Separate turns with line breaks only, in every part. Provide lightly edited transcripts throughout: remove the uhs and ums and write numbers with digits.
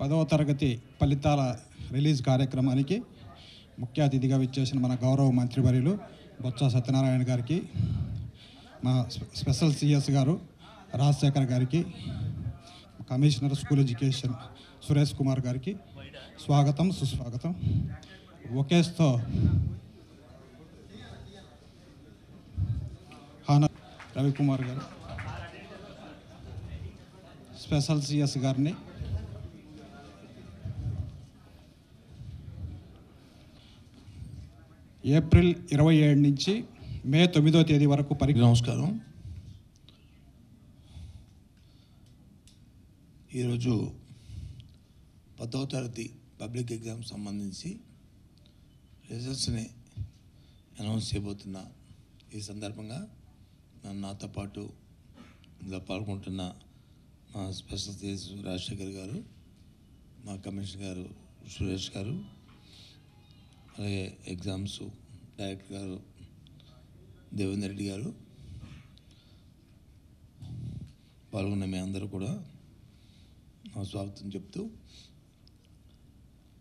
10వ తరగతి ఫలితాల రిలీజ్ కార్యక్రమానికి ముఖ్య అతిథిగా విచ్చేసిన మన గౌరవ మంత్రివర్యులు బొత్స సత్యనారాయణ గారికి, మా స్పెషల్ సిఎస్ గారు రాజశేఖర్ గారికి, commissioner school education Suresh Kumar గారికి స్వాగతం సుస్వాగతం. ఒకేస్తో హానర్ రవికుమార్ గారు, స్పెషల్ సిఎస్ గారిని, ఏప్రిల్ 27 నుంచి మే 9వ తేదీ వరకు
నమస్కారం. ఈరోజు 10వ తరగతి పబ్లిక్ ఎగ్జామ్ సంబంధించి రిజల్ట్స్ని అనౌన్స్ చేయబోతున్నా. ఈ సందర్భంగా నాతో పాటు ఇందులో పాల్గొంటున్న మా స్పెషల్ సిఎస్ రాజశేఖర్ గారు, మా కమిషనర్ గారు సురేష్ గారు, అలాగే ఎగ్జామ్స్ డైరెక్టర్ గారు దేవేందర్ రెడ్డి గారు, పాల్గొన్న మీ అందరూ కూడా నా స్వాగతం చెప్తూ,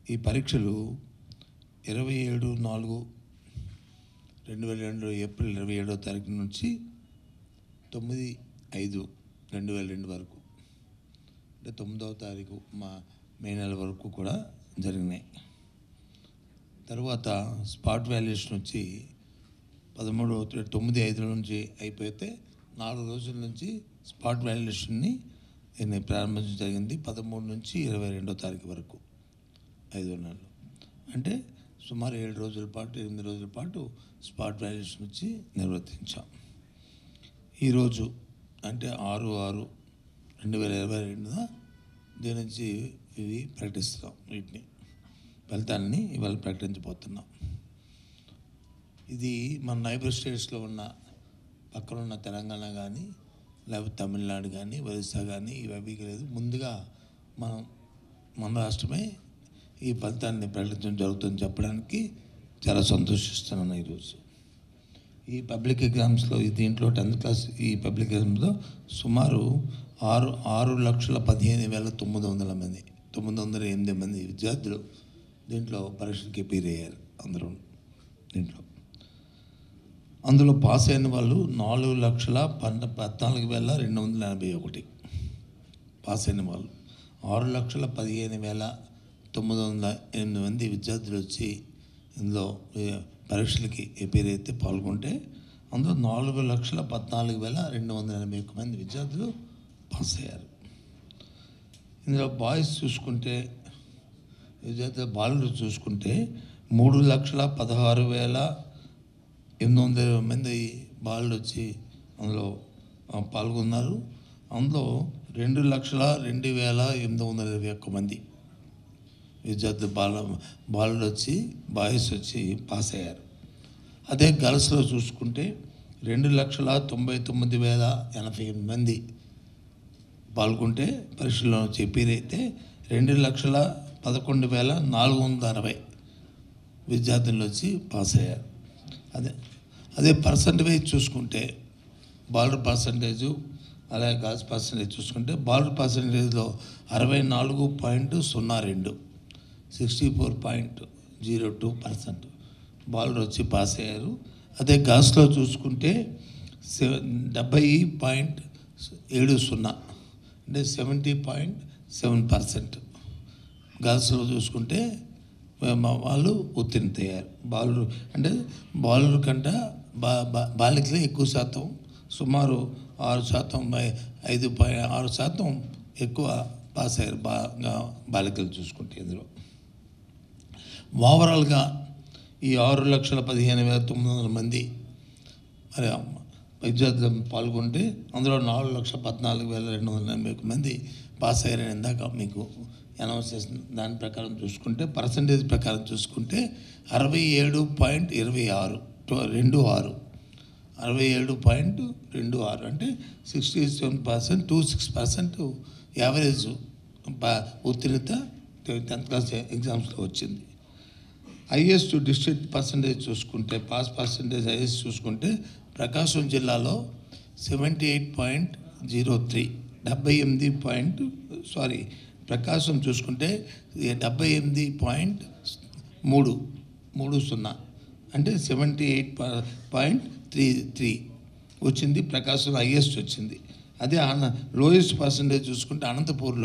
ఈ పరీక్షలు 27/4/2002 ఏప్రిల్ 27వ తారీఖు నుంచి 9/5/2002 వరకు, అంటే 9వ తారీఖు మే నెల వరకు కూడా జరిగినాయి. తర్వాత స్పాట్ వాల్యుయేషన్ వచ్చి 9/5 నుంచి అయిపోతే 4 రోజుల నుంచి స్పాట్ వాల్యుయేషన్ని ప్రారంభించడం జరిగింది. 13 నుంచి 22వ తారీఖు వరకు 5 నెలలు, అంటే సుమారు 7 రోజుల పాటు 8 రోజుల పాటు స్పాట్ వాల్యుయేషన్ వచ్చి నిర్వర్తించాం. ఈరోజు అంటే 6/6/2022 దీని నుంచి ఇవి ప్రకటిస్తున్నాం. వీటిని ఫలితాలని ఇవాళ ప్రకటించబోతున్నాం. ఇది మన నైబర్ స్టేట్స్లో ఉన్న పక్కన ఉన్న తెలంగాణ కానీ, లేకపోతే తమిళనాడు కానీ, ఒరిస్సా కానీ ఇవి లేదు. ముందుగా మన రాష్ట్రమే ఈ ఫలితాన్ని ప్రకటించడం జరుగుతుందని చెప్పడానికి చాలా సంతోషిస్తున్నాను. ఈరోజు ఈ పబ్లిక్ ఎగ్జామ్స్లో దీంట్లో 10th క్లాస్ ఈ పబ్లిక్ ఎగ్జామ్స్లో సుమారు 6,15,900 మంది 908 మంది విద్యార్థులు దీంట్లో పరీక్షలకి అపీర్ అయ్యారు. అందులో పాస్ అయిన వాళ్ళు 4,14,241 పాస్ అయిన వాళ్ళు. 6,15,908 మంది విద్యార్థులు వచ్చి ఇందులో పరీక్షలకి అపీర్ అయితే పాల్గొంటే, అందులో 4,14,241 మంది విద్యార్థులు పాస్ అయ్యారు. ఇందులో బాయ్స్ చూసుకుంటే, విద్యార్థుల బాలురు చూసుకుంటే 3,16,820 మంది బాలురు వచ్చి అందులో పాల్గొన్నారు. అందులో 2,02,821 మంది విద్యార్థులు బాలురు వచ్చి బాయ్స్ వచ్చి పాస్ అయ్యారు. అదే గర్ల్స్లో చూసుకుంటే 2,99,088 మంది పాల్గొంటే పరీక్షల్లో చెప్పేదైతే 2,11,460 విద్యార్థులు వచ్చి పాస్ అయ్యారు. అదే పర్సంటేజ్ చూసుకుంటే బాలురు పర్సంటేజు అలాగే గర్ల్స్ పర్సంటేజ్ చూసుకుంటే బాలురు పర్సంటేజ్లో 64.02 64.02% బాలురు వచ్చి పాస్ అయ్యారు. అదే గర్ల్స్లో చూసుకుంటే 70.70 అంటే 70.7% గర్ల్స్లో చూసుకుంటే వాళ్ళు ఉత్తీర్ణతయ్యారు. బాలురు కంటే బాలికలే ఎక్కువ శాతం, సుమారు 6% ఎక్కువ పాస్ అయ్యారు బాలికలు చూసుకుంటే. ఇందులో ఓవరాల్గా ఈ 6,15,900 మంది మరి విద్యార్థులు పాల్గొంటే అందులో 4,14,280 మంది పాస్ అయ్యారని ఇందాక మీకు అనౌన్స్ చేసిన దాని ప్రకారం చూసుకుంటే, పర్సంటేజ్ ప్రకారం చూసుకుంటే 67.26 67.26 అంటే 67%, 26% యావరేజ్ ఉత్తీర్ణత 10th క్లాస్ ఎగ్జామ్స్లో వచ్చింది. హైయెస్ట్ డిస్ట్రిక్ట్ పర్సంటేజ్ చూసుకుంటే, పాస్ పర్సంటేజ్ హైయెస్ట్ చూసుకుంటే ప్రకాశం జిల్లాలో 78.03 ప్రకాశం చూసుకుంటే 78.30 అంటే 78.33 వచ్చింది. ప్రకాశం హైయెస్ట్ వచ్చింది. అదే లోయెస్ట్ పర్సంటేజ్ చూసుకుంటే అనంతపూర్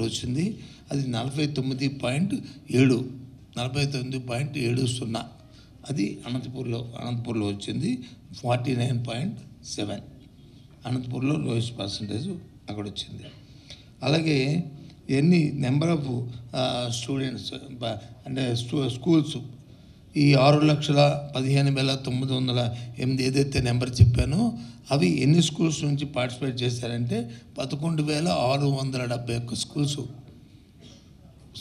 వచ్చింది. అది 49.70 అది అనంతపూర్లో వచ్చింది. 49.7 అనంతపూర్లో లోయెస్ట్ పర్సంటేజ్ అక్కడ వచ్చింది. అలాగే నెంబర్ ఆఫ్ స్టూడెంట్స్ అంటే స్కూల్స్ ఈ 6,15,908 ఏదైతే నెంబర్ చెప్పానో అవి ఎన్ని స్కూల్స్ నుంచి పార్టిసిపేట్ చేశారంటే 11,671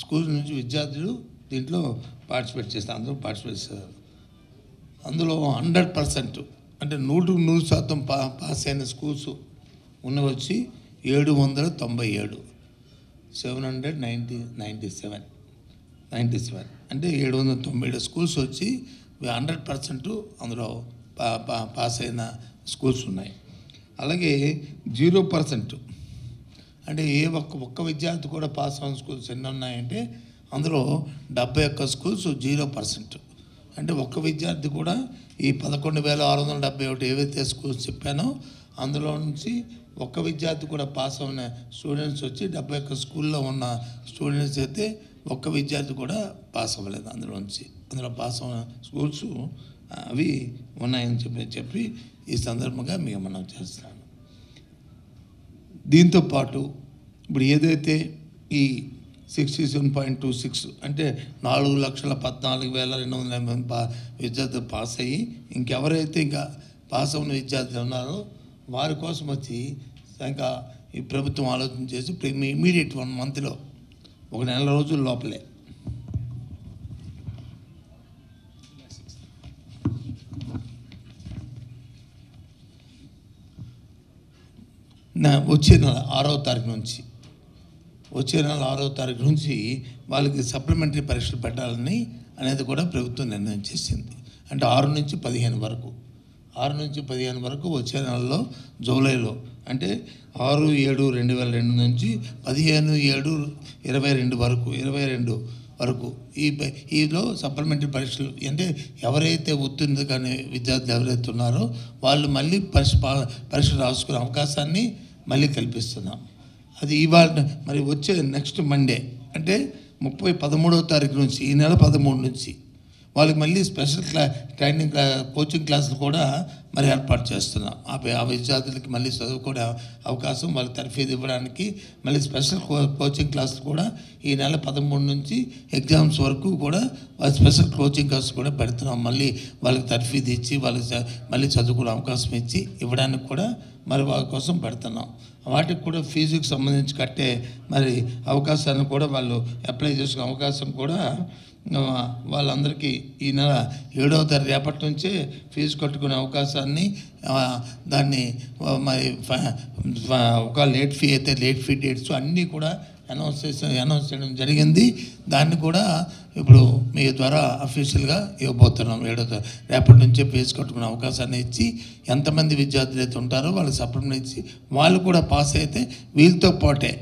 స్కూల్స్ నుంచి విద్యార్థులు దీంట్లో పార్టిసిపేట్ చేస్తారు. అందులో 100% అంటే 100% పాస్ అయిన స్కూల్స్ ఉన్నవి వచ్చి 797 అంటే 797 స్కూల్స్ వచ్చి 100% అందులో పాస్ అయిన స్కూల్స్ ఉన్నాయి. అలాగే 0% అంటే ఒక్క విద్యార్థి కూడా పాస్ అయిన స్కూల్స్ ఎన్ని ఉన్నాయంటే అందులో 71 స్కూల్స్ 0%. అంటే ఒక్క విద్యార్థి కూడా ఈ 11,671 ఏవైతే స్కూల్స్ చెప్పానో అందులో నుంచి ఒక్క విద్యార్థి కూడా పాస్ అయిన స్టూడెంట్స్ వచ్చి 71 స్కూల్లో ఉన్న స్టూడెంట్స్ అయితే ఒక్క విద్యార్థి కూడా పాస్ అవ్వలేదు. అందులో పాస్ అయిన స్కూల్స్ అవి ఉన్నాయని చెప్పి ఈ సందర్భంగా మీకు మనం చేస్తున్నాను. దీంతోపాటు ఇప్పుడు ఏదైతే ఈ 67.26 అంటే 4,14,280 విద్యార్థులు పాస్ అయ్యి ఇంకెవరైతే ఇంకా పాస్ అయిన విద్యార్థులు ఉన్నారో వారి కోసం వచ్చి ఇంకా ఈ ప్రభుత్వం ఆలోచన చేసి ఇమీడియట్ 1 మంత్లో 1 నెల రోజుల లోపలే వచ్చే నెల 6వ తారీఖు నుంచి వాళ్ళకి సప్లిమెంటరీ పరీక్షలు పెట్టాలని అనేది కూడా ప్రభుత్వం నిర్ణయం చేసింది. అంటే 6 నుంచి 15 వరకు వచ్చే నెలలో జూలైలో అంటే 6/7/2002 నుంచి 15/7/22 వరకు ఈలో సప్లిమెంటరీ పరీక్షలు అంటే ఎవరైతే ఉత్తీర్ణత కానీ విద్యార్థులు ఎవరైతే ఉన్నారో వాళ్ళు మళ్ళీ పరీక్ష రాసుకునే అవకాశాన్ని మళ్ళీ కల్పిస్తున్నాం. అది ఇవాళ మరి వచ్చే నెక్స్ట్ మండే అంటే 13వ తారీఖు నుంచి ఈ నెల 13 నుంచి వాళ్ళకి మళ్ళీ స్పెషల్ ట్రైనింగ్ కోచింగ్ క్లాసులు కూడా మరి ఏర్పాటు చేస్తున్నాం. ఆ విద్యార్థులకి మళ్ళీ చదువుకునే అవకాశం వాళ్ళకి తర్ఫీదు ఇవ్వడానికి మళ్ళీ స్పెషల్ కోచింగ్ క్లాసులు కూడా ఈ నెల 13 నుంచి ఎగ్జామ్స్ వరకు కూడా వాళ్ళ స్పెషల్ కోచింగ్ క్లాసులు కూడా పెడుతున్నాం. మళ్ళీ వాళ్ళకి తర్ఫీదు ఇచ్చి వాళ్ళకి మళ్ళీ చదువుకునే అవకాశం ఇవ్వడానికి కూడా మరి వాళ్ళ కోసం పెడుతున్నాం. వాటికి కూడా ఫీజుకి సంబంధించి కట్టే మరి అవకాశాన్ని కూడా వాళ్ళు అప్లై చేసుకునే అవకాశం కూడా వాళ్ళందరికీ ఈ నెల 7వ తారీఖు రేపటి నుంచే ఫీజు కట్టుకునే అవకాశాన్ని దాన్ని మరి ఒక లేట్ ఫీ అయితే లేట్ ఫీ డేట్స్ అన్నీ కూడా అనౌన్స్ చేయడం జరిగింది. దాన్ని కూడా ఇప్పుడు మీ ద్వారా అఫీషియల్గా ఇవ్వబోతున్నాం. 7వ తారీఖు రేపటి నుంచే ఫీజు కట్టుకునే అవకాశాన్ని ఇచ్చి ఎంతమంది విద్యార్థులు అయితే ఉంటారో వాళ్ళకి సప్లిమెంట్ ఇచ్చి వాళ్ళు కూడా పాస్ అయితే వీళ్ళతో పాటే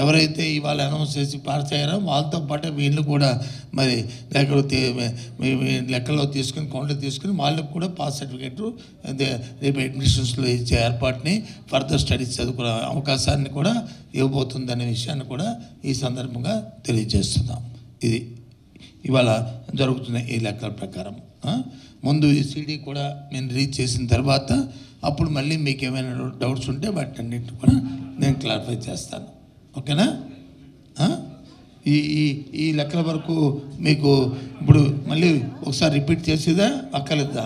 ఎవరైతే ఇవాళ అనౌన్స్ చేసి పాస్ అయ్యారో వాళ్ళతో పాటు వీళ్ళు కూడా మరి లెక్కలో తీసుకుని కౌంటర్ తీసుకుని వాళ్ళకు కూడా పాస్ సర్టిఫికేట్ రేపు అడ్మిషన్స్లో ఇచ్చే ఏర్పాటుని ఫర్దర్ స్టడీస్ చదువుకునే అవకాశాన్ని కూడా ఇవ్వబోతుందనే విషయాన్ని కూడా ఈ సందర్భంగా తెలియజేస్తున్నాం. ఇది ఇవాళ జరుగుతున్న ఈ లెక్కల ప్రకారం ముందు ఈ సీడీ కూడా నేను రీచ్ చేసిన తర్వాత అప్పుడు మళ్ళీ మీకు ఏమైనా డౌట్స్ ఉంటే వాటన్నిటి కూడా నేను క్లారిఫై చేస్తాను. ఓకేనా? ఈ లెక్కల వరకు మీకు ఇప్పుడు మళ్ళీ ఒకసారి రిపీట్ చేసేదా అక్కర్లేదా?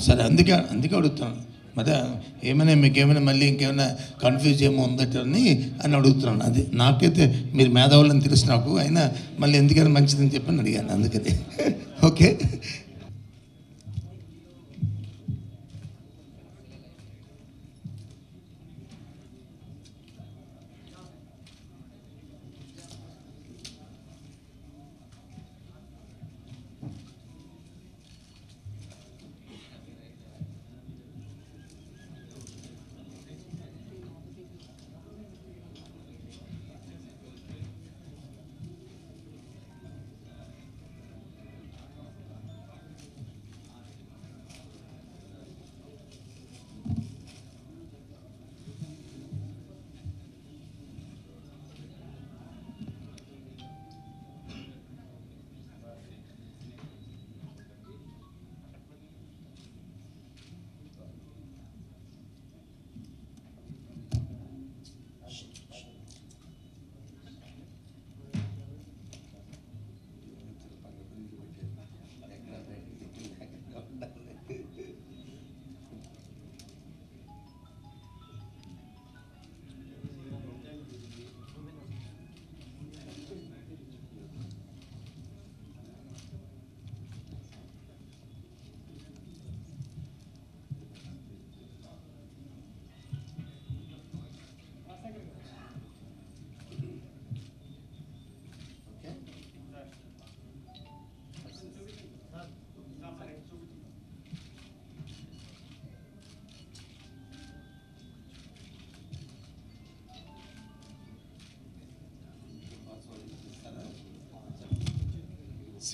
సరే, అందుకే అడుగుతాను. మరి ఏమైనా మీకు ఏమైనా మళ్ళీ ఇంకేమైనా కన్ఫ్యూజ్ ఏమో ఉందటని అడుగుతున్నాను. అది నాకైతే మీరు మేధావులని తెలుసు నాకు, అయినా మళ్ళీ ఎందుకైనా మంచిదని చెప్పని అడిగాను, అందుకని. ఓకే,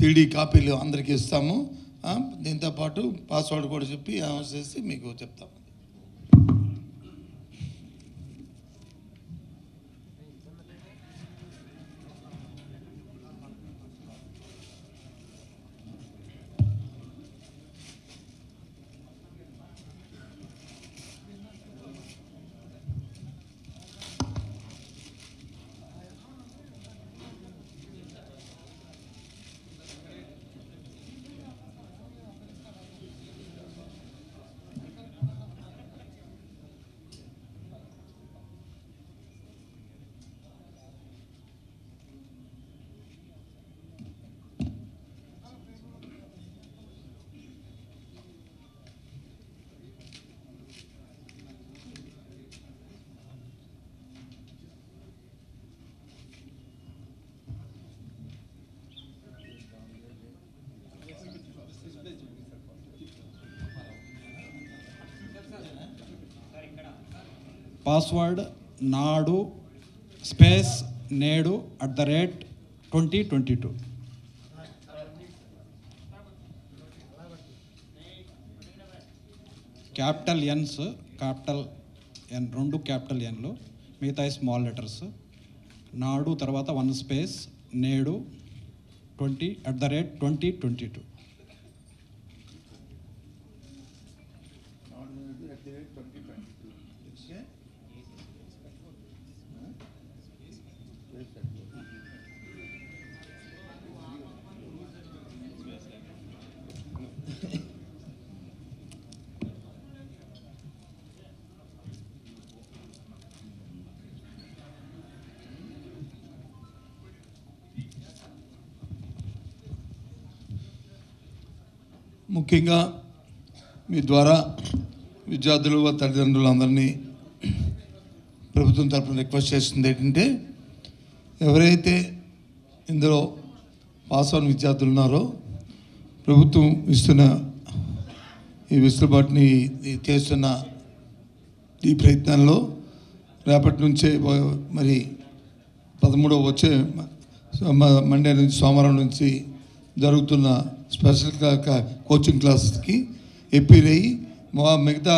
CD కాపీలు అందరికీ ఇస్తాము. దీంతో పాటు పాస్వర్డ్ కూడా చెప్పి అనౌన్స్ చేసి మీకు చెప్తాము.
పాస్వర్డ్ నాడు స్పేస్ నేడు @2022. క్యాపిటల్ ఎన్స్, క్యాపిటల్ ఎన్, 2 క్యాపిటల్ ఎన్లు, మిగతా స్మాల్ లెటర్స్. నాడు తర్వాత 1 స్పేస్ నేడు 20@2022.
ముఖ్యంగా మీ ద్వారా విద్యార్థులు తల్లిదండ్రులందరినీ ప్రభుత్వం తరఫున రిక్వెస్ట్ చేస్తుంది ఏంటంటే, ఎవరైతే ఇందులో పాస్ అయిన విద్యార్థులు ఉన్నారో ప్రభుత్వం ఇస్తున్న ఈ వెసులుబాటుని చేస్తున్న ఈ ప్రయత్నంలో రేపటి నుంచే మరి 13వ వచ్చే మండే నుంచి సోమవారం నుంచి జరుగుతున్న స్పెషల్ కోచింగ్ క్లాసెస్కి ఎపీర్ అయ్యి మిగతా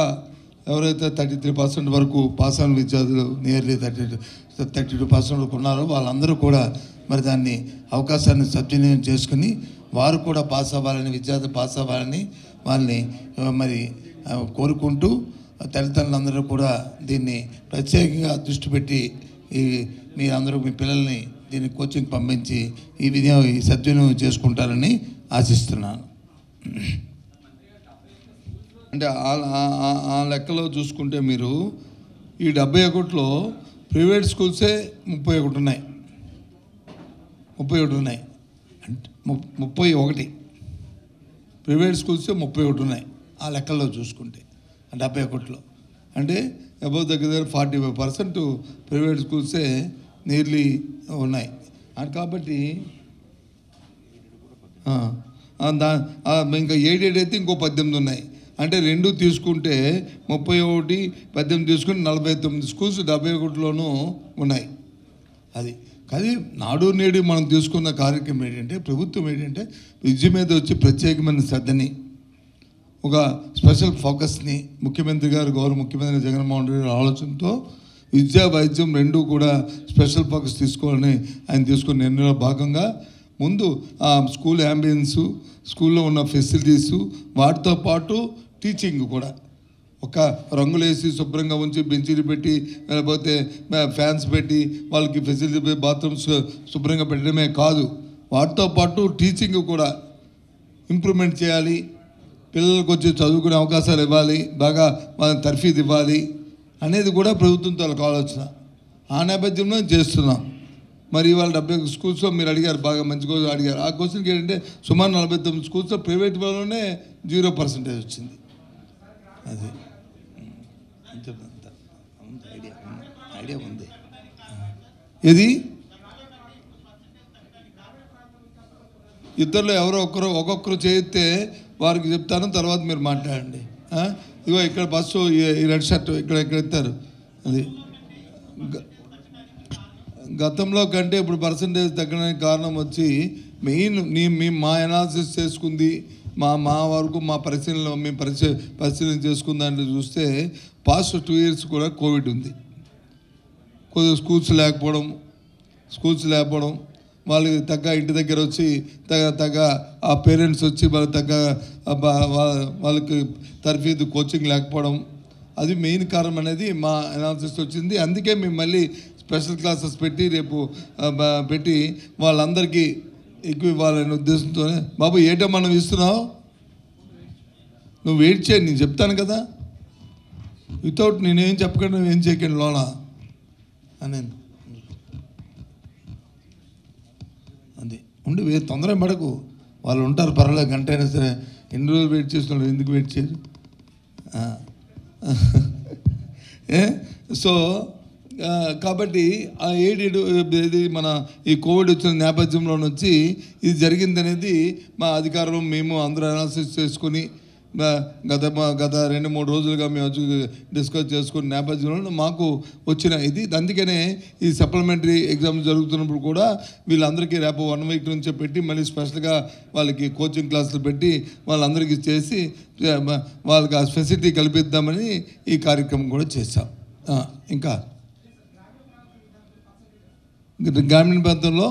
ఎవరైతే 33% వరకు పాస్ అయిన విద్యార్థులు నియర్లీ 32% వరకు ఉన్నారో వాళ్ళందరూ కూడా మరి దాన్ని అవకాశాన్ని సద్వినియోగం చేసుకుని వారు కూడా పాస్ అవ్వాలని, విద్యార్థులు పాస్ అవ్వాలని వాళ్ళని మరి కోరుకుంటూ తల్లిదండ్రులందరూ కూడా దీన్ని ప్రత్యేకంగా దృష్టి పెట్టి మీరందరూ మీ పిల్లల్ని దీన్ని కోచింగ్ పంపించి ఈ సద్వినియోగం చేసుకుంటారని ఆశిస్తున్నాను. అంటే ఆ లెక్కలో చూసుకుంటే మీరు ఈ 71లో ప్రైవేట్ స్కూల్సే 31 ఉన్నాయి. 31 ఉన్నాయి అంటే 31 ప్రైవేట్ స్కూల్సే 31 ఉన్నాయి ఆ లెక్కల్లో చూసుకుంటే 71లో. అంటే అబౌవ్ దగ్గర 45% ప్రైవేట్ స్కూల్సే నియర్లీ ఉన్నాయి. కాబట్టి ఇంకా 88 అయితే ఇంకో 18 ఉన్నాయి. అంటే 2 తీసుకుంటే 31, 18 తీసుకుంటే 49 స్కూల్స్ 71లోనూ ఉన్నాయి. అది కానీ నాడు నేడు మనం తీసుకున్న కార్యక్రమం ఏంటంటే, ప్రభుత్వం ఏంటంటే విద్య మీద వచ్చి ప్రత్యేకమైన శ్రద్ధని, ఒక స్పెషల్ ఫోకస్ని ముఖ్యమంత్రి గారు, గౌరవ ముఖ్యమంత్రి జగన్మోహన్ రెడ్డి గారి ఆలోచనతో విద్యా వైద్యం 2 కూడా స్పెషల్ ఫోకస్ తీసుకోవాలని ఆయన తీసుకున్న నిర్ణయంలో భాగంగా ముందు స్కూల్ అంబియన్సు, స్కూల్లో ఉన్న ఫెసిలిటీసు, వాటితో పాటు టీచింగ్ కూడా ఒక రంగులేసి శుభ్రంగా ఉంచి బెంచీలు పెట్టి లేకపోతే ఫ్యాన్స్ పెట్టి వాళ్ళకి ఫెసిలిటీ బాత్రూమ్స్ శుభ్రంగా పెట్టడమే కాదు, వాటితో పాటు టీచింగ్ కూడా ఇంప్రూవ్మెంట్ చేయాలి. పిల్లలకు వచ్చి చదువుకునే అవకాశాలు ఇవ్వాలి, బాగా వాళ్ళని తర్ఫీదు ఇవ్వాలి అనేది కూడా ప్రభుత్వంతో ఆలోచన. ఆ నేపథ్యంలో చేస్తున్నాం. మరి ఇవాళ 70 స్కూల్స్లో మీరు అడిగారు, బాగా మంచి క్వశ్చన్ అడిగారు. ఆ క్వశ్చన్కి ఏంటంటే సుమారు 49 స్కూల్స్లో ప్రైవేట్ వాళ్ళలోనే 0% వచ్చింది. అది ఐడియా ఉంది. ఇది ఇద్దరులో ఎవరో ఒక్కొక్కరు చేయితే వారికి చెప్తాను, తర్వాత మీరు మాట్లాడండి. ఇగో ఇక్కడ బస్సు ఈ రెడ్ షర్ట్ ఇక్కడ ఎత్తారు. అది గతంలో కంటే ఇప్పుడు పర్సంటేజ్ తగ్గడానికి కారణం వచ్చి
మెయిన్ మేము మా అనాలిసిస్ చేసుకుంది మా వరకు మా పరిశీలనలో మేము పరిశీలన చేసుకున్న దాంట్లో చూస్తే పాస్ట్ 2 years కూడా కోవిడ్ ఉంది. కొద్దిగా స్కూల్స్ లేకపోవడం వాళ్ళకి తగ్గ ఇంటి దగ్గర వచ్చి తగ్గ ఆ పేరెంట్స్ వచ్చి వాళ్ళకి తగ్గ వాళ్ళకి తర్ఫీదు కోచింగ్ లేకపోవడం, అది మెయిన్ కారణం అనేది మా అనాలిసిస్ వచ్చింది. అందుకే మేము మళ్ళీ స్పెషల్ క్లాసెస్ పెట్టి వాళ్ళందరికీ ఎక్కువ ఇవ్వాలనే ఉద్దేశంతోనే. బాబు ఏటో మనం ఇస్తున్నావు, నువ్వు వెయిట్ చేయండి, నేను చెప్తాను కదా, వితౌట్ నేనేం చెప్పకుండా నువ్వేం చేయకండి లోన అని. అది ఉండి తొందర పడకు, వాళ్ళు ఉంటారు పర్వాలేదు, గంట అయినా సరే. ఎన్ని రోజులు వెయిట్ చేసిన వాళ్ళు ఎందుకు వెయిట్ చేయరు? సో కాబట్టి ఆ ఇది మన ఈ కోవిడ్ వచ్చిన నేపథ్యంలో వచ్చి ఇది జరిగింది అనేది మా అధికారులు మేము అందరూ అనాలిసిస్ చేసుకొని గత 2-3 రోజులుగా మేము డిస్కస్ చేసుకున్న నేపథ్యంలో మాకు వచ్చిన ఇది. అందుకనే ఈ సప్లిమెంటరీ ఎగ్జామ్ జరుగుతున్నప్పుడు కూడా వీళ్ళందరికీ రేపు 1 week నుంచే పెట్టి మళ్ళీ స్పెషల్గా వాళ్ళకి కోచింగ్ క్లాసులు పెట్టి వాళ్ళందరికీ చేసి వాళ్ళకి ఆ ఫెసిలిటీ కల్పిద్దామని ఈ కార్యక్రమం కూడా చేశాం. ఇంకా గ్రామీణ ప్రాంతంలో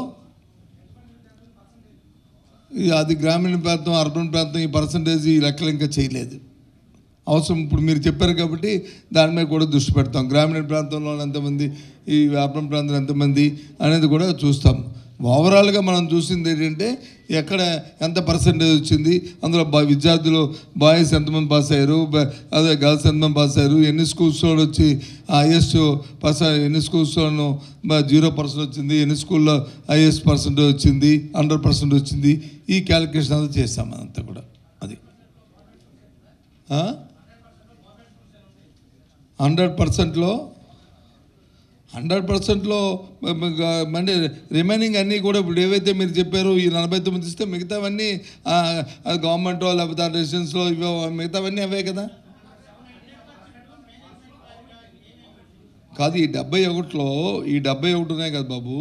అది గ్రామీణ ప్రాంతం, అర్బన్ ప్రాంతం ఈ పర్సంటేజ్ ఈ లెక్కలు ఇంకా చేయలేదు. అవసరం ఇప్పుడు మీరు చెప్పారు కాబట్టి దాని మీద కూడా దృష్టి పెడతాం. గ్రామీణ ప్రాంతంలో ఎంతమంది, ఈ అర్బన్ ప్రాంతంలో ఎంతమంది అనేది కూడా చూస్తాం. ఓవరాల్గా మనం చూసింది ఏంటంటే ఎక్కడ ఎంత పర్సంటేజ్ వచ్చింది, అందులో విద్యార్థులు బాయ్స్ ఎంతమంది పాస్ అయ్యారు, అదే గర్ల్స్ ఎంతమంది పాస్ అయ్యారు, ఎన్ని స్కూల్స్లో వచ్చి హైయెస్ట్ ఎన్ని స్కూల్స్లోనూ 0% వచ్చింది, ఎన్ని స్కూల్లో హైయెస్ట్ పర్సెంటేజ్ వచ్చింది, 100% వచ్చింది, ఈ క్యాలిక్యులేషన్ అంతా చేస్తాం. అదంతా కూడా అది 100%లో అంటే రిమైనింగ్ అన్నీ కూడా ఇప్పుడు ఏవైతే మీరు చెప్పారో ఈ 49 ఇస్తే మిగతావన్నీ గవర్నమెంటో లేకపోతే రెసిడెన్స్లో ఇవో మిగతావన్నీ అవే కదా. కాదు, ఈ 71లో ఈ 71 ఉన్నాయి కదా బాబు.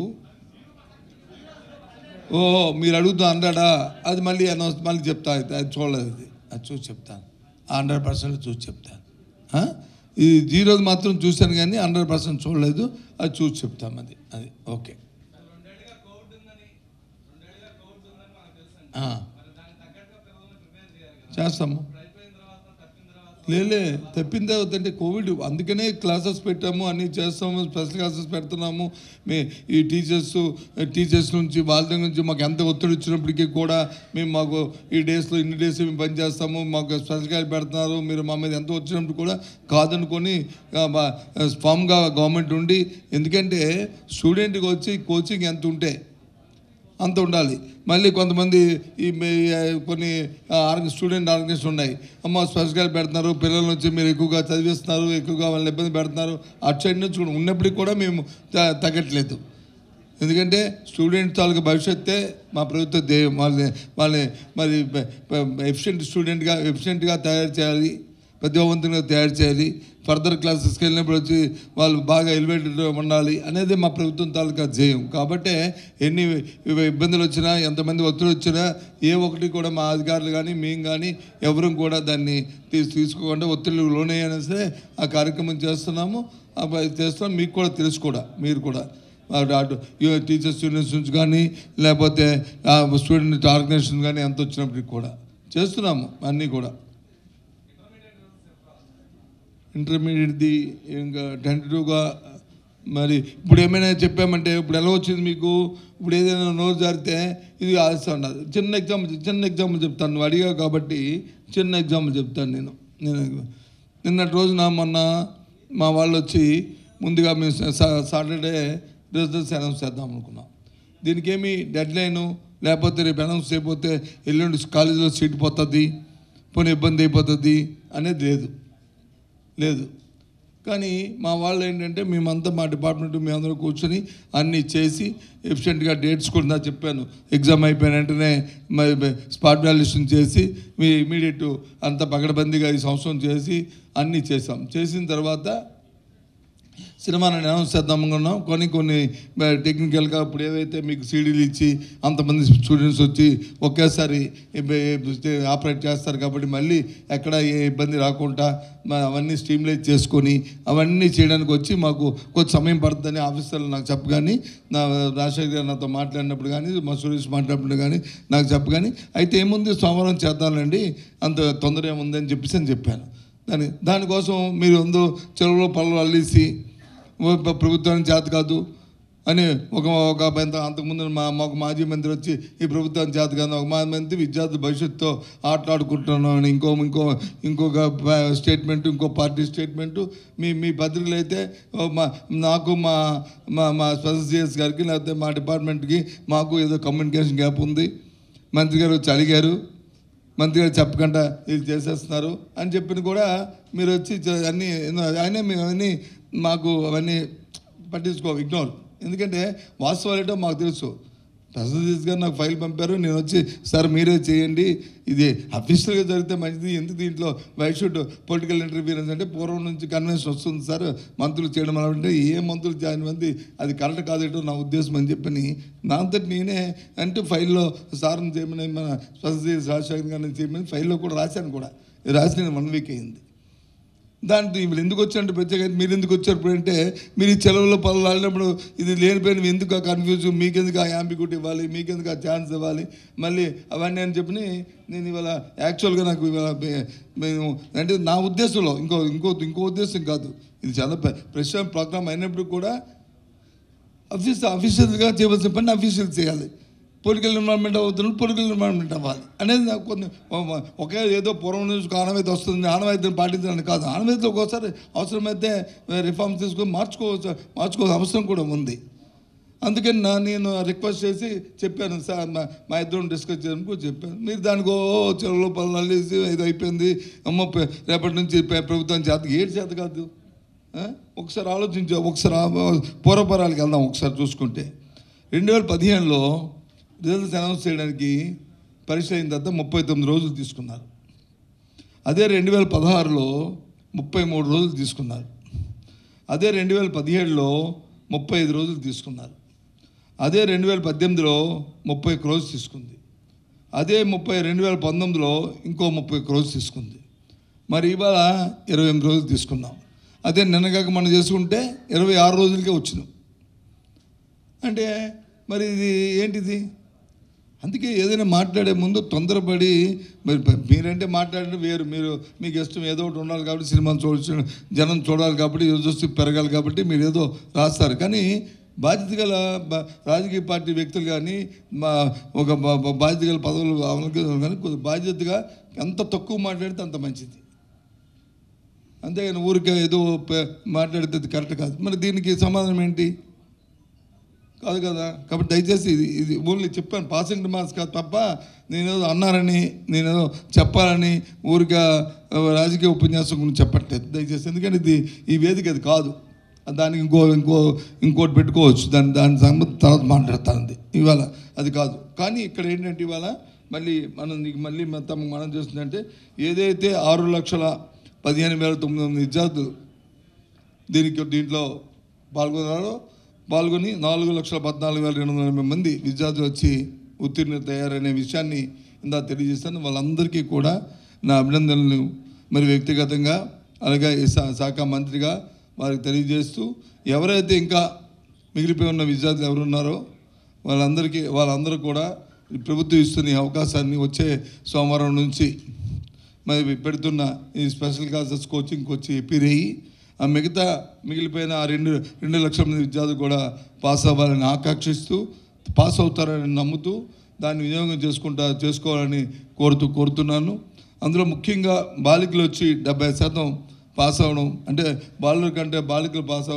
మీరు అడుగుతా 100 అది మళ్ళీ మళ్ళీ చెప్తా. అది చూడలేదు, అది చూసి చెప్తాను. 100% చూసి చెప్తాను. ఈ 0 మాత్రం చూశాను కానీ 100% చూడలేదు, అది చూసి చెప్తాం. అది ఓకే. చేస్తాము. తప్పిందే అవుతుంటే కోవిడ్, అందుకనే క్లాసెస్ పెట్టాము, అన్నీ చేస్తాము, స్పెషల్ క్లాసెస్ పెడుతున్నాము. ఈ టీచర్స్ నుంచి వాళ్ళ దగ్గర నుంచి మాకు ఎంత ఒత్తిడి వచ్చినప్పటికీ కూడా మాకు ఈ డేస్లో ఇన్ని డేస్ మేము పనిచేస్తాము, మాకు స్పెషల్ క్లాస్ పెడుతున్నారు, మీరు మా మీద ఎంత వచ్చినప్పుడు కూడా కాదనుకొని ఫామ్గా గవర్నమెంట్ ఉండి, ఎందుకంటే స్టూడెంట్కి వచ్చి కోచింగ్ ఎంత ఉంటే అంత ఉండాలి. మళ్ళీ కొంతమంది కొన్ని స్టూడెంట్ ఆర్గనైజేషన్ ఉన్నాయి, అమ్మ స్పెషల్గా పెడుతున్నారు, పిల్లల నుంచి మీరు ఎక్కువగా చదివిస్తున్నారు, ఎక్కువగా వాళ్ళని ఇబ్బంది పెడుతున్నారు, అటు సైడ్ నుంచి కూడా ఉన్నప్పటికీ కూడా మేము తగ్గట్లేదు. ఎందుకంటే స్టూడెంట్ తాలూకు భవిష్యత్తే మా ప్రభుత్వ ధ్యేయం. వాళ్ళని మరి ఎఫిషియెంట్గా తయారు చేయాలి, ప్రతిభావంతంగా తయారు చేయాలి. ఫర్దర్ క్లాసెస్కి వెళ్ళినప్పుడు వచ్చి వాళ్ళు బాగా ఎలివేటెడ్ ఉండాలి అనేది మా ప్రభుత్వం తాలూకా ధ్యేయం. కాబట్టి ఎన్ని ఇబ్బందులు వచ్చినా, ఎంతమంది ఒత్తిడి వచ్చినా, ఏ ఒక్కటి కూడా మా అధికారులు కానీ మేము కానీ ఎవరూ కూడా దాన్ని తీసుకోకుండా ఒత్తిడి లోనైనా సరే ఆ కార్యక్రమం చేస్తున్నాం. మీకు కూడా తెలుసు కూడా, మీరు కూడా అటు టీచర్స్ యూనియన్స్ నుంచి కానీ లేకపోతే స్టూడెంట్ ఆర్గనైజేషన్ కానీ ఎంత వచ్చినప్పటికి కూడా చేస్తున్నాము అన్నీ కూడా. ఇంటర్మీడియట్ది ఇంకా టెంటటివ్గా మరి ఇప్పుడు ఏమైనా చెప్పామంటే ఇప్పుడు ఎలా వచ్చింది మీకు, ఇప్పుడు ఏదైనా నోరు జారితే ఇది ఆలస్యం ఉండదు. చిన్న ఎగ్జాంపుల్ చెప్తాను, నువ్వు అడిగావు కాబట్టి చిన్న ఎగ్జాంపుల్ చెప్తాను. నేను నిన్నటి రోజున మొన్న మా వాళ్ళు వచ్చి ముందుగా మేము సాటర్డే రిజల్ట్స్ అనౌన్స్ చేద్దాం అనుకున్నాం. దీనికి ఏమి డెడ్ లైను, లేకపోతే రేపు అనౌన్స్ చేయకపోతే ఎల్లుండి కాలేజీలో సీట్ పోతుంది, పోనీ ఇబ్బంది అయిపోతుంది అనేది లేదు. కానీ మా వాళ్ళు ఏంటంటే మేమంతా మా డిపార్ట్మెంట్ మేమందరూ కూర్చొని అన్నీ చేసి ఎఫిషియెంట్గా డేట్స్ కూడా చెప్పాను. ఎగ్జామ్ అయిపోయిన వెంటనే స్పాట్ వాల్యుయేషన్ చేసి ఇమీడియట్ అంత పకడ్బందీగా ఈ సంవత్సరం చేసి అన్నీ చేసాం. చేసిన తర్వాత సినిమాని అనౌన్స్ చేద్దాం అనుకున్నాం. కొన్ని టెక్నికల్గా ఇప్పుడు ఏవైతే మీకు సీడీలు ఇచ్చి అంతమంది స్టూడెంట్స్ వచ్చి ఒకేసారి ఆపరేట్ చేస్తారు కాబట్టి మళ్ళీ ఎక్కడ ఏ ఇబ్బంది రాకుండా అవన్నీ స్ట్రీమ్లైజ్ చేసుకొని అవన్నీ చేయడానికి వచ్చి మాకు కొంచెం సమయం పడుతుందని ఆఫీసర్లు నాకు చెప్పగాని, నా రాజశేఖర్ గారు నాతో మాట్లాడినప్పుడు కానీ, మా సురేష్ మాట్లాడినప్పుడు కానీ నాకు చెప్పగాని, అయితే ఏముంది సోమవారం చేద్దాంలేండి, అంత తొందర ఏముందని చెప్పాను. దానికోసం మీరు ఉందో చెరువులో పళ్ళు అల్లేసి ప్రభుత్వానికి చేత కాదు అని ఒక అంతకుముందు మాకు మాజీ మంత్రి వచ్చి ఈ ప్రభుత్వానికి చేత కాదు, ఒక మాజీ మంత్రి విద్యార్థుల భవిష్యత్తుతో ఆటలాడుకుంటున్నాం అని ఇంకొక స్టేట్మెంటు, ఇంకో పార్టీ స్టేట్మెంటు. మీ పత్రికలు అయితే నాకు మా స్పెషల్ సిఎస్ గారికి లేకపోతే మా డిపార్ట్మెంట్కి మాకు ఏదో కమ్యూనికేషన్ గ్యాప్ ఉంది, మంత్రి గారు వచ్చి అడిగారు, మంత్రి గారు చెప్పకుండా ఇది చేసేస్తున్నారు అని చెప్పిన కూడా మీరు వచ్చి ఆయనే మేము అవన్నీ మాకు అవన్నీ ఇగ్నోర్. ఎందుకంటే వాస్తవాలు ఏంటో మాకు తెలుసు. ప్రెసిడెంట్ గారు నాకు ఫైల్ పంపారు, నేను వచ్చి సార్ మీరే చేయండి, ఇది అఫీషియల్గా జరిగితే మంచిది, ఎందుకు దీంట్లో వై షుడ్ పొలిటికల్ ఇంటర్ఫీరెన్స్ అంటే పూర్వం నుంచి కన్వెన్షన్ వస్తుంది సార్ మంత్రులు చేయడం అంటే ఏ మంత్రులు చేయని మంది అది కరెక్ట్ కాదేటో నా ఉద్దేశం అని చెప్పని నా అంతటి నేనే అంటే ఫైల్లో సార్ని చేయమని మన స్పెషల్ రాజశేఖర్ గారిని చేయమని ఫైల్లో కూడా రాశాను. రాసిన 1 వీక్ అయింది. దాంట్లో వీళ్ళు ఎందుకు వచ్చారంటే ప్రత్యేకంగా మీరు ఎందుకు వచ్చారు ఇప్పుడు అంటే, మీరు ఈ చెలవులో పనులు ఆడినప్పుడు ఇది లేనిపోయిన ఎందుకు ఆ కన్ఫ్యూజ్, మీకెందుకు ఆ యాంబిగ్యూటీ ఇవ్వాలి, మీకెందుకు ఆ ఛాన్స్ ఇవ్వాలి మళ్ళీ అవన్నీ అని చెప్పి నేను ఇవాళ యాక్చువల్గా నాకు ఇవాళ మేము అంటే నా ఉద్దేశంలో ఇంకో ఉద్దేశం కాదు, ఇది చాలా ప్రెషర్ ప్రోగ్రామ్ అయినప్పుడు కూడా అఫీషియల్గా చేయవలసిన పని అఫీషియల్ చేయాలి, పొలిటికల్ ఎన్విరాన్మెంట్ అవుతున్నప్పుడు పొలిటికల్ ఎన్విరాన్మెంట్ అవ్వాలి అనేది నాకు కొన్ని ఒకే ఏదో పూర్వం నుంచి ఆనవాయితీ వస్తుంది, ఆనవాయితీని పాటించాలని కాదు, ఆనవాయితీలో ఒక్కోసారి అవసరమైతే రిఫార్మ్స్ తీసుకొని మార్చుకోవాల్సిన అవసరం కూడా ఉంది. అందుకని నేను రిక్వెస్ట్ చేసి చెప్పాను సార్, మా ఇద్దరం డిస్కస్ చేయడానికి చెప్పాను. మీరు దానికి చెరువులో పనులు అల్లేసి ఇది అయిపోయింది, అమ్మ రేపటి నుంచి ప్రభుత్వం చేత కాదు. ఒకసారి ఆలోచించా, ఒకసారి పూర్వపరాలకు వెళ్దాం. ఒకసారి చూసుకుంటే 2015లో రిజల్ట్స్ అనౌన్స్ చేయడానికి పరీక్ష అయిన తర్వాత 39 రోజులు తీసుకున్నారు. అదే 2016లో 33 రోజులు తీసుకున్నారు. అదే 2017లో 35 రోజులు తీసుకున్నారు. అదే 2018లో 31 రోజులు తీసుకుంది. అదే 2019లో ఇంకో 31 రోజులు తీసుకుంది. మరి ఇవాళ 28 రోజులు తీసుకున్నాం. అదే నిన్నగాక మనం చేసుకుంటే 26 రోజులకే వచ్చినాం. అంటే మరి ఇది ఏంటిది? అందుకే ఏదైనా మాట్లాడే ముందు తొందరపడి మరి మీరంటే మాట్లాడడం వేరు, మీకు ఇష్టం ఏదో ఒకటి ఉండాలి కాబట్టి సినిమాలు చూడాలి, జనం చూడాలి కాబట్టి యూజర్స్ పెరగాలి కాబట్టి మీరు ఏదో రాస్తారు. కానీ బాధ్యత గల రాజకీయ పార్టీ వ్యక్తులు కానీ ఒక బాధ్యత గల పదవులు కానీ కొద్దిగా బాధ్యతగా ఎంత తక్కువ మాట్లాడితే అంత మంచిది. అంతేగాని ఊరికే ఏదో మాట్లాడితే అది కరెక్ట్ కాదు. మరి దీనికి సమాధానం ఏంటి? కాదు కదా. కాబట్టి దయచేసి ఇది ఓన్లీ చెప్పాను, పాసింగ్ రిమార్క్స్ కాదు తప్ప నేనేదో అన్నారని నేనేదో చెప్పాలని ఊరిగా రాజకీయ ఉపన్యాసం గురించి చెప్పట్లేదు దయచేసి. ఎందుకంటే ఇది ఈ వేదిక అది కాదు, దానికి ఇంకోటి పెట్టుకోవచ్చు, దాని సంబంధం తర్వాత మాట్లాడతానంది. ఇవాళ అది కాదు. కానీ ఇక్కడ ఏంటంటే ఇవాళ మళ్ళీ మనం చేస్తుందంటే ఏదైతే 6,15,900 విద్యార్థులు దీంట్లో పాల్గొని 4,14,280 మంది విద్యార్థులు వచ్చి ఉత్తీర్ణతయ్యారనే విషయాన్ని ఇందా తెలియజేస్తాను. వాళ్ళందరికీ కూడా నా అభినందనలు మరి వ్యక్తిగతంగా అలాగే శాఖ మంత్రిగా వారికి తెలియజేస్తూ, ఎవరైతే ఇంకా మిగిలిపోయి ఉన్న విద్యార్థులు ఎవరున్నారో వాళ్ళందరూ కూడా ప్రభుత్వం ఇస్తున్న ఈ అవకాశాన్ని వచ్చే సోమవారం నుంచి మరి పెడుతున్న ఈ స్పెషల్ క్లాసెస్ కోచింగ్కి వచ్చి అపీర్ అయ్యి ఆ మిగిలిపోయిన 2 లక్షల మంది విద్యార్థులు కూడా పాస్ అవ్వాలని ఆకాంక్షిస్తూ, పాస్ అవుతారని నమ్ముతూ దాన్ని వినియోగం చేసుకోవాలని కోరుతున్నాను. అందులో ముఖ్యంగా బాలికలు వచ్చి 70% పాస్ అవ్వడం, అంటే బాలుల కంటే బాలికలు పాస్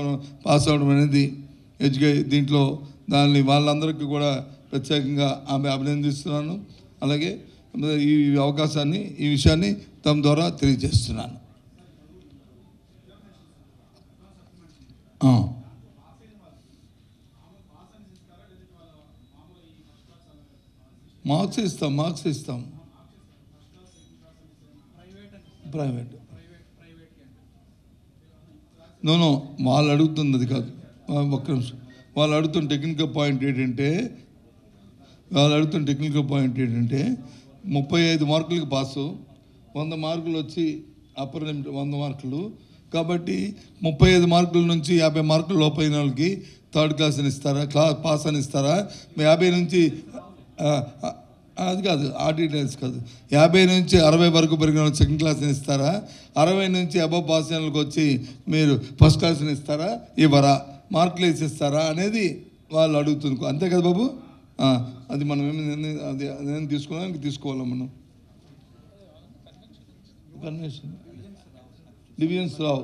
అవ్వడం అనేది దీంట్లో వాళ్ళందరికీ కూడా ప్రత్యేకంగా అభినందిస్తున్నాను. అలాగే ఈ విషయాన్ని తమ ద్వారా తెలియజేస్తున్నాను. మార్క్స్ ఇస్తాం ప్రైవేట్ నో వాళ్ళు అడుగుతుంది అది కాదు, ఒక్క నిమిషం. వాళ్ళు అడుగుతున్న టెక్నికల్ పాయింట్ ఏంటంటే 35 మార్కులకి పాసు, 100 మార్కులు వచ్చి అప్పర్ లిమిట్ 100 మార్కులు. కాబట్టి 35 మార్కుల నుంచి 50 మార్కులు లోపైన వాళ్ళకి థర్డ్ క్లాస్ అని ఇస్తారా, పాస్ అని ఇస్తారా? 50 నుంచి అది కాదు, ఆ డీటెయిల్స్ కాదు. 50 నుంచి 60 వరకు పెరిగిన సెకండ్ క్లాస్ని ఇస్తారా? 60 నుంచి అబవ్ పాస్ అయిన వాళ్ళకి వచ్చి మీరు ఫస్ట్ క్లాస్ని ఇస్తారా, ఇవ్వరా? మార్కులు వేసిస్తారా అనేది వాళ్ళు అడుగుతుంది. అంతే కదా బాబు? అది మనం ఏమి తీసుకున్నాం, తీసుకోవాలి మనం. కన్వెన్షన్ డివిజన్స్ రావు,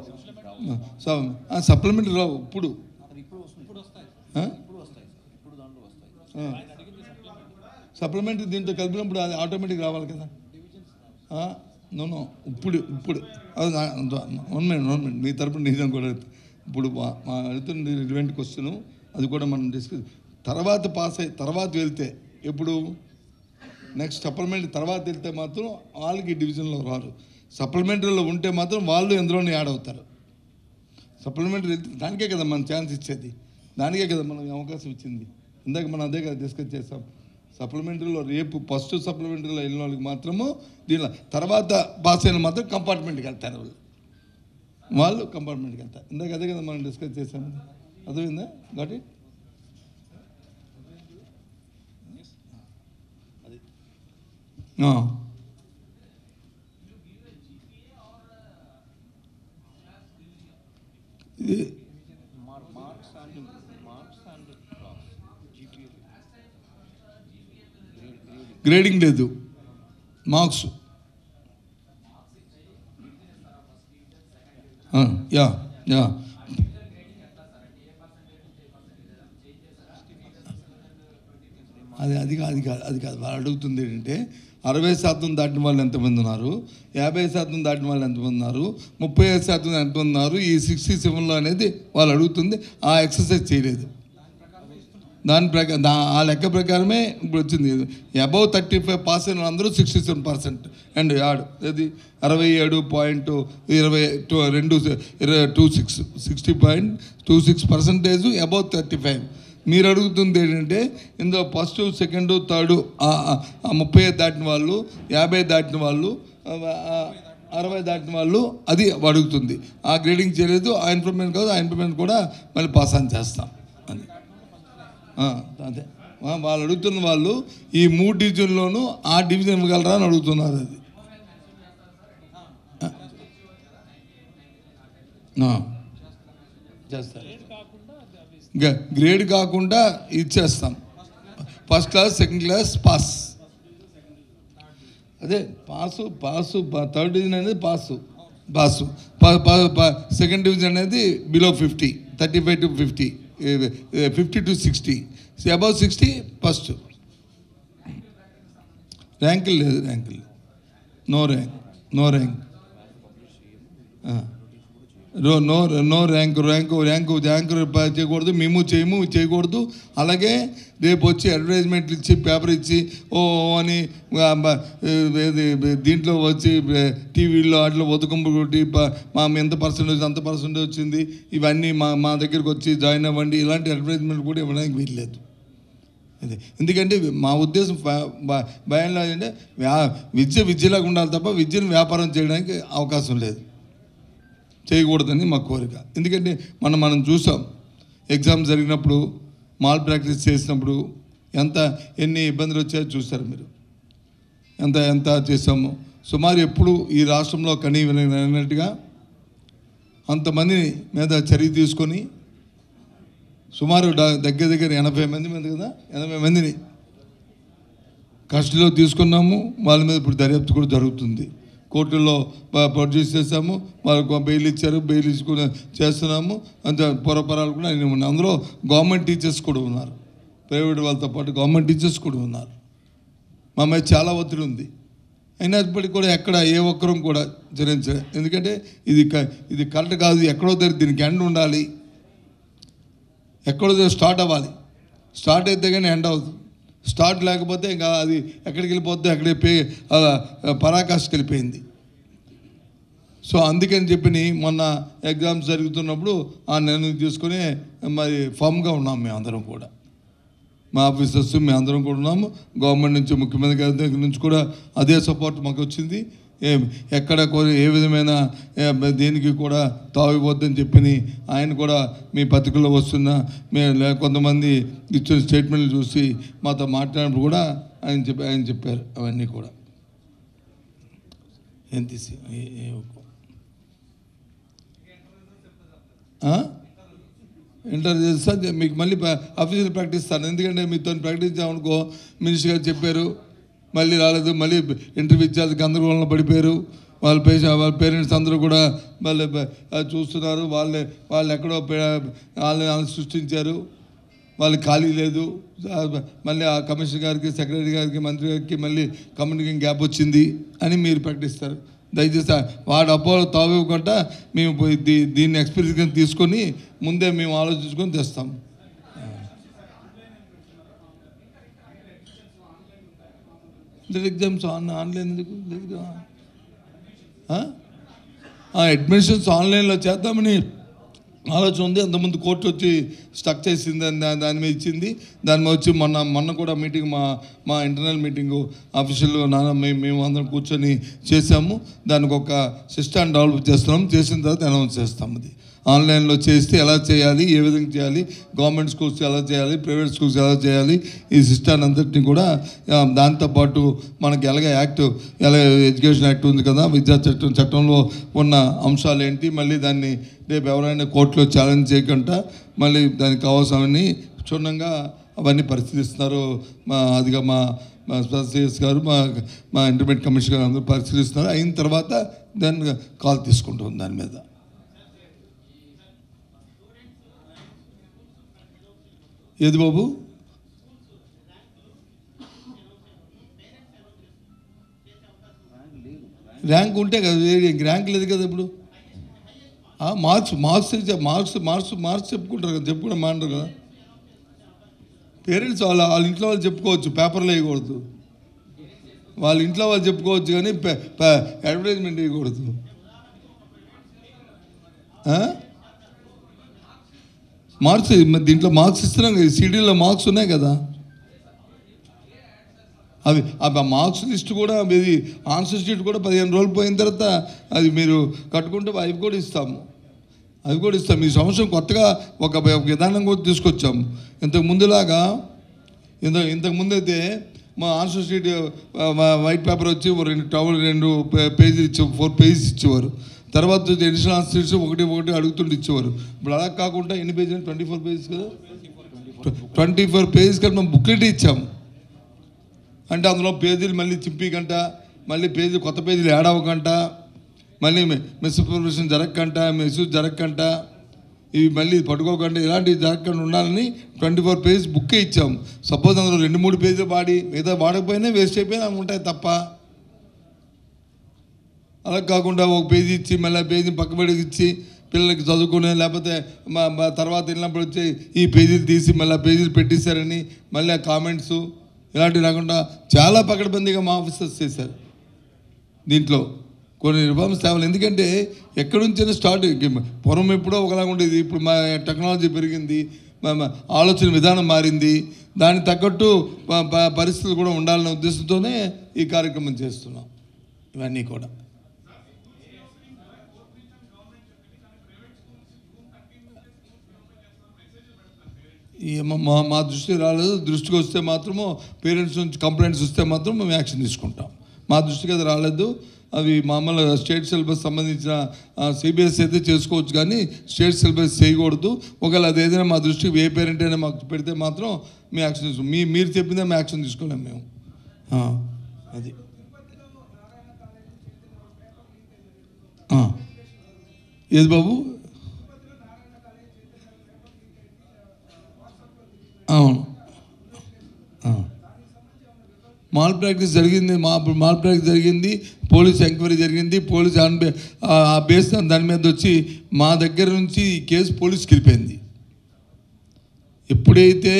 సప్లిమెంటరీ రావు. ఇప్పుడు సప్లిమెంటరీ దీంట్లో కలిపినప్పుడు అది ఆటోమేటిక్ రావాలి కదా. నో ఇప్పుడు అది 1 మినిట్ మీ తరపున నిజం కూడా. ఇప్పుడు మా అడుగుతున్న రిలవెంట్ క్వశ్చన్ అది కూడా మనం డిస్కస్ తర్వాత పాస్ అయ్యి తర్వాత వెళ్తే, ఎప్పుడు నెక్స్ట్ సప్లిమెంటరీ తర్వాత వెళ్తే మాత్రం వాళ్ళకి డివిజన్లో రారు. సప్లిమెంటరీలో ఉంటే మాత్రం వాళ్ళు ఎందులోనే యాడ్ అవుతారు. సప్లిమెంటరీ వెళ్తే దానికే కదా మనం ఛాన్స్ ఇచ్చేది, దానికే కదా మనం అవకాశం ఇచ్చింది. ఇందాక మనం అదే కదా డిస్కస్ చేస్తాం. సప్లిమెంటరీలో రేపు ఫస్ట్ సప్లిమెంటరీలో వెళ్ళిన వాళ్ళకి మాత్రము దీనిలో తర్వాత పాస్ అయిన మాత్రం కంపార్ట్మెంట్కి వెళ్తారు. వాళ్ళు కంపార్ట్మెంట్కి వెళ్తారు. ఇందాక అదే కదా మనం డిస్కస్ చేసాము. అర్థమైందా? Got it? గ్రేడింగ్ లేదు, మార్క్స్. యా అది కాదు వాళ్ళు అడుగుతుంది ఏంటంటే 60% దాటిన వాళ్ళు ఎంతమంది ఉన్నారు, 50% దాటిన వాళ్ళు ఎంతమంది ఉన్నారు, 35% ఎంతమంది ఉన్నారు, ఈ 67లో అనేది వాళ్ళు అడుగుతుంది. ఆ ఎక్సర్సైజ్ చేయలేదు. దాని ప్రకారం ఆ లెక్క ప్రకారమే ఇప్పుడు వచ్చింది. అబౌవ్ 35 పాస్ అయిన అందరూ 67% అండ్ యాడ్ అది 67.22 60.26% అబౌవ్ 35. మీరు అడుగుతుంది ఏంటంటే ఇందులో ఫస్ట్, సెకండ్, థర్డ్ 30 దాటిన వాళ్ళు, 50 దాటిన వాళ్ళు, 60 దాటిన వాళ్ళు అది అడుగుతుంది. ఆ గ్రేడింగ్ చేయలేదు. ఆ ఇన్ఫర్మేషన్ కాదు, ఆ ఇన్ఫర్మేషన్ కూడా మళ్ళీ పాస్ ఆన్ చేస్తాం. అది అదే వాళ్ళు అడుగుతున్న వాళ్ళు ఈ 3 డివిజన్లోనూ ఆ డివిజన్ ఇవ్వగలరా అని అడుగుతున్నారు. అది చేస్తారు. ఇంకా గ్రేడ్ కాకుండా ఇచ్చేస్తాం. First class, second class pass. అదే పాసు థర్డ్ డివిజన్ అనేది పాసు. సెకండ్ డివిజన్ అనేది below 50, 35 to 50, 50 to 60, above 60 first. ర్యాంకులు లేదు, నో ర్యాంక్ నో ర్యాంకు చేయకూడదు, మేము చేయకూడదు. అలాగే రేపు వచ్చి అడ్వర్టైజ్మెంట్లు ఇచ్చి పేపర్ ఇచ్చి అని దీంట్లో వచ్చి టీవీలో అట్లా ఒతుకుంపు కొట్టి ఎంత పర్సెంటేజ్ అంత పర్సెంటేజ్ వచ్చింది, ఇవన్నీ మా దగ్గరికి వచ్చి జాయిన్ అవ్వండి, ఇలాంటి అడ్వర్టైజ్మెంట్ కూడా ఇవ్వడానికి వీల్లేదు. ఇది ఎందుకంటే మా ఉద్దేశం భయంలో అంటే విద్యలాగా ఉండాలి తప్ప విద్యను వ్యాపారం చేయడానికి అవకాశం లేదు, చేయకూడదని మా కోరిక. ఎందుకంటే మనం చూసాం ఎగ్జామ్ జరిగినప్పుడు, మాల్ ప్రాక్టీస్ చేసినప్పుడు ఎన్ని ఇబ్బందులు వచ్చాయో చూస్తారు మీరు. ఎంత చేసాము. సుమారు ఎప్పుడు ఈ రాష్ట్రంలో కనీ వినట్టుగా అంతమంది మీద చర్య తీసుకొని సుమారు దగ్గర 80 మంది కదా, 80 మందిని కస్టడీలో తీసుకున్నాము. వాళ్ళ మీద ఇప్పుడు దర్యాప్తు కూడా జరుగుతుంది. కోర్టుల్లో ప్రొడ్యూస్ చేసాము, వాళ్ళకు బెయిల్ ఇచ్చారు, బెయిల్ ఇచ్చుకుని చేస్తున్నాము. అంత పొరపరాలు కూడా అన్నీ ఉన్నాయి. అందులో గవర్నమెంట్ టీచర్స్ కూడా ఉన్నారు, ప్రైవేట్ వాళ్ళతో పాటు గవర్నమెంట్ టీచర్స్ కూడా ఉన్నారు. మా మీద చాలా ఒత్తిడి ఉంది. అయినప్పటికీ కూడా ఎక్కడ ఏ ఒక్కరం కూడా జరించలేదు. ఎందుకంటే ఇది కరెక్ట్ కాదు, ఎక్కడో దీనికి ఎండ్ ఉండాలి, ఎక్కడో స్టార్ట్ అవ్వాలి. స్టార్ట్ అయితే కానీ ఎండ్ అవుతుంది. స్టార్ట్ లేకపోతే ఇంకా అది ఎక్కడికి వెళ్ళిపోతే అక్కడే పరాకాష్కి వెళ్ళిపోయింది. సో అందుకని చెప్పి మొన్న ఎగ్జామ్స్ జరుగుతున్నప్పుడు ఆ నిర్ణయం తీసుకొని మరి ఫామ్గా ఉన్నాం మేము అందరం కూడా, మా ఆఫీసర్స్ మేము అందరం కూడా ఉన్నాము. గవర్నమెంట్ నుంచి, ముఖ్యమంత్రి గారి దగ్గర నుంచి కూడా అదే సపోర్ట్ మాకు వచ్చింది. ఎక్కడ ఏ విధమైన దేనికి కూడా తావిపోద్దని చెప్పి ఆయన కూడా మీ పత్రికల్లో వస్తున్న కొంతమంది ఇచ్చిన స్టేట్మెంట్లు చూసి మాతో మాట్లాడినప్పుడు కూడా ఆయన చెప్పారు అవన్నీ కూడా. ఏం తీసి ఇంటర్ చేస్తా మీకు మళ్ళీ అఫీషియల్ ప్రాక్టీస్ ఇస్తాను. ఎందుకంటే మీతో ప్రాక్టీస్ చేయాలనుకో, మినిస్టర్ గారు చెప్పారు మళ్ళీ రాలేదు, మళ్ళీ ఇంటర్వ్యూ ఇచ్చారు, గందరగోళంలో పడిపోయారు. వాళ్ళ పేరెంట్స్ అందరూ కూడా మళ్ళీ చూస్తున్నారు. వాళ్ళు ఎక్కడో వాళ్ళని సృష్టించారు, వాళ్ళు ఖాళీ లేదు. మళ్ళీ ఆ కమిషనర్ గారికి, సెక్రటరీ గారికి, మంత్రి గారికి మళ్ళీ కమ్యూనికేషన్ గ్యాప్ వచ్చింది అని మీరు ప్రకటిస్తారు. దయచేసి వాడు అపోలో తావివ్వకుండా మేము దీన్ని ఎక్స్పీరియన్స్ తీసుకొని ముందే మేము ఆలోచించుకొని తెస్తాం. ఎగ్జామ్స్ ఆన్లైన్ ఎందుకు? అడ్మిషన్స్ ఆన్లైన్లో చేద్దామని ఆలోచన ఉంది. అంతకుముందు కోర్టు వచ్చి స్టక్ చేసింది, దాని మీద ఇచ్చింది. దాని మీద వచ్చి మొన్న కూడా మీటింగ్, మా ఇంటర్నల్ మీటింగు ఆఫీషియల్ మేము అందరం కూర్చొని చేసాము. దానికి ఒక సిస్టమ్ డెవలప్ చేస్తున్నాం. చేసిన తర్వాత అనౌన్స్ చేస్తాం. అది ఆన్లైన్లో చేస్తే ఎలా చేయాలి, ఏ విధంగా చేయాలి, గవర్నమెంట్ స్కూల్స్ ఎలా చేయాలి, ప్రైవేట్ స్కూల్స్ ఎలా చేయాలి, ఈ సిస్టాన్ని అంతటిని కూడా దాంతోపాటు మనకి ఎలా ఎడ్యుకేషన్ యాక్ట్ ఉంది కదా, విద్యా చట్టంలో ఉన్న అంశాలు ఏంటి, మళ్ళీ దాన్ని రేపు ఎవరైనా కోర్టులో ఛాలెంజ్ చేయకుండా మళ్ళీ దానికి కావాల్సినవన్నీ క్షుణ్ణంగా అవన్నీ పరిశీలిస్తున్నారు. అదిగా మా సిఎస్ గారు, మా ఇంటర్మీడియట్ కమిషనర్ గారు అందరూ పరిశీలిస్తున్నారు. అయిన తర్వాత దాన్ని కాల్ తీసుకుంటాం. దాని మీద ఏది బాబు? ర్యాంక్ ఉంటే కదా, ర్యాంక్ లేదు కదా ఇప్పుడు. మార్క్స్ చెప్పుకుంటారు కదా, చెప్పుకుంటే మాంటారు కదా. పేరెంట్స్ వాళ్ళ ఇంట్లో వాళ్ళు చెప్పుకోవచ్చు, పేపర్లో వేయకూడదు. వాళ్ళ ఇంట్లో వాళ్ళు చెప్పుకోవచ్చు కానీ అడ్వర్టైజ్మెంట్ వేయకూడదు. మార్క్స్ దీంట్లో మార్క్స్ ఇస్తున్నాం కదా, సీడీలో మార్క్స్ ఉన్నాయి కదా. అవి ఆ మార్క్స్ లిస్ట్ కూడా ఇది ఆన్సర్ షీట్ కూడా 15 రోజులు పోయిన తర్వాత అది మీరు కట్టుకుంటే అవి కూడా ఇస్తాము. ఈ సంవత్సరం కొత్తగా ఒక విధానం కూడా తీసుకొచ్చాము. ఇంతకు ముందు అయితే మా ఆన్సర్ షీట్ వైట్ పేపర్ వచ్చి 2 పేజీలు ఇచ్చేవారు, 4 పేజెస్ ఇచ్చేవారు. తర్వాత ఎడిషనల్ ఆన్సర్ షీట్స్ ఒకటి అడుగుతుంటే ఇచ్చేవారు. ఇప్పుడు అలా కాకుండా ఎన్ని పేజీలు? 24 పేజెస్ కదా. 24 పేజెస్ కదా మనం బుక్లెట్ ఇచ్చాము. అంటే అందులో పేజీలు మళ్ళీ చింపికంట, మళ్ళీ కొత్త పేజీలు యాడ్ అవ్వకంట, మళ్ళీ మిస్ఇన్ఫర్మేషన్ జరగకంట, మిస్యూజ్ జరగకంట, ఇవి మళ్ళీ పట్టుకోకుండా, ఇలాంటివి జరగకుండా ఉండాలని 24 పేజెస్ బుక్కే ఇచ్చాము. సపోజ్ అందులో 2-3 పేజీలు వాడి మిగతా వాడకపోయినా వేస్ట్ అయిపోయినా ఉంటాయి తప్ప. అలా కాకుండా ఒక పేజీ ఇచ్చి మళ్ళీ పేజీ పక్కబడికి ఇచ్చి పిల్లలకి చదువుకునే, లేకపోతే తర్వాత వెళ్ళినప్పుడు వచ్చి ఈ పేజీలు తీసి మళ్ళీ పేజీలు పెట్టేశారని మళ్ళీ ఆ కామెంట్స్ ఇలాంటివి రాకుండా చాలా పకడ్బందీగా మా ఆఫీసర్స్ చేశారు. దీంట్లో కొన్ని రిఫార్మ్స్ తేవాలి. ఎందుకంటే ఎక్కడి నుంచైనా స్టార్ట్, పూర్వం ఎప్పుడో ఒకలాగా ఉండేది, ఇప్పుడు మా టెక్నాలజీ పెరిగింది, ఆలోచన విధానం మారింది, దానికి తగ్గట్టు పరిస్థితులు కూడా ఉండాలనే ఉద్దేశంతోనే ఈ కార్యక్రమం చేస్తున్నాం. ఇవన్నీ కూడా మా దృష్టికి రాలేదు. దృష్టికి వస్తే మాత్రము పేరెంట్స్ నుంచి కంప్లైంట్స్ వస్తే మాత్రం మేము యాక్షన్ తీసుకుంటాం. మా దృష్టికి అది రాలేదు. అవి మామూలుగా స్టేట్ సిలబస్ సంబంధించిన సిబిఎస్ఈ అయితే చేసుకోవచ్చు, కానీ స్టేట్ సిలబస్ చేయకూడదు. ఒకవేళ అది ఏదైనా మా దృష్టికి ఏ పేరెంట్ అయినా మాకు పెడితే మాత్రం మేము యాక్షన్ తీసుకుంటాం. మీరు చెప్పిందే మేము యాక్షన్ తీసుకోలేము మేము. అది ఏది బాబు? అవును, మాల్ ప్రాక్టీస్ జరిగింది. మాల్ ప్రాక్టీస్ జరిగింది, పోలీస్ ఎంక్వైరీ జరిగింది. పోలీస్ ఆ బేస్ దాని మీద వచ్చి మా దగ్గర నుంచి ఈ కేసు పోలీస్కి వెళ్ళిపోయింది. ఎప్పుడైతే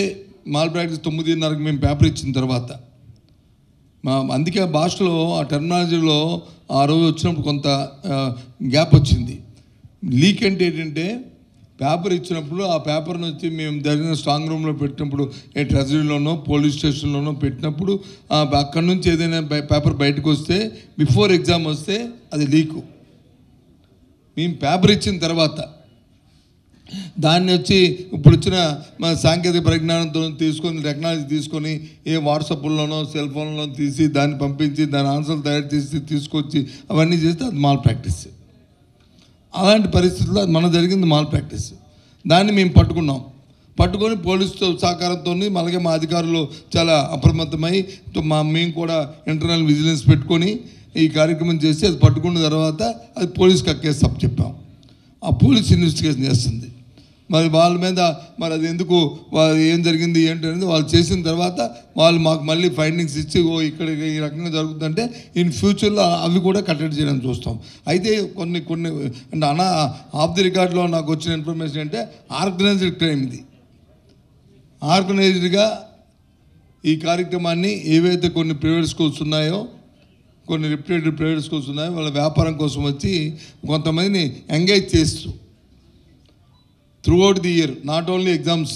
మాల్ ప్రాక్టీస్ 9:30కి మేము పేపర్ ఇచ్చిన తర్వాత అందుకే భాషలో ఆ టెర్మినాలజీలో ఆ రోజు వచ్చినప్పుడు కొంత గ్యాప్ వచ్చింది. లీక్ అంటే ఏంటంటే పేపర్ ఇచ్చినప్పుడు ఆ పేపర్ని వచ్చి మేము జరిగిన స్ట్రాంగ్ రూమ్లో పెట్టినప్పుడు ట్రెజరీలోనో పోలీస్ స్టేషన్లోనో పెట్టినప్పుడు అక్కడి నుంచి ఏదైనా పేపర్ బయటకు వస్తే బిఫోర్ ఎగ్జామ్ వస్తే అది లీకు. మేము పేపర్ ఇచ్చిన తర్వాత దాన్ని వచ్చి ఇప్పుడు వచ్చిన మన సాంకేతిక పరిజ్ఞానంతో తీసుకొని టెక్నాలజీ తీసుకొని ఏ వాట్సాప్లోనో సెల్ ఫోన్లో తీసి దాన్ని పంపించి దాని ఆన్సర్లు తయారు చేసి తీసుకొచ్చి అవన్నీ చేస్తే అది మాల్ ప్రాక్టీస్. అలాంటి పరిస్థితుల్లో మన జరిగింది మాల్ ప్రాక్టీస్. దాన్ని మేము పట్టుకొని పోలీసుతో సహకారంతో అలాగే మా అధికారులు చాలా అప్రమత్తమై మేము కూడా ఇంటర్నల్ విజిలెన్స్ పెట్టుకొని ఈ కార్యక్రమం చేసి అది పట్టుకున్న తర్వాత అది పోలీస్కి కేసు అప్ చెప్పాం. ఆ పోలీస్ ఇన్వెస్టిగేషన్ చేస్తుంది. మరి వాళ్ళ మీద మరి అది ఎందుకు ఏం జరిగింది ఏంటి అనేది వాళ్ళు చేసిన తర్వాత వాళ్ళు మాకు మళ్ళీ ఫైండింగ్స్ ఇచ్చి ఇక్కడ ఈ రకంగా జరుగుతుందంటే ఇన్ ఫ్యూచర్లో అవి కూడా కట్టడి చేయడానికి చూస్తాం. అయితే కొన్ని అంటే ఆఫ్ ది రికార్డులో నాకు వచ్చిన ఇన్ఫర్మేషన్ అంటే ఆర్గనైజ్డ్ క్రైమ్ ఇది. ఆర్గనైజ్డ్గా ఈ కార్యక్రమాన్ని ఏవైతే కొన్ని ప్రైవేట్ స్కూల్స్ ఉన్నాయో కొన్ని రిప్యూటెడ్ ప్రైవేట్ స్కూల్స్ ఉన్నాయో వాళ్ళ వ్యాపారం కోసం వచ్చి కొంతమందిని ఎంగేజ్ చేస్తూ throughout the year not only exams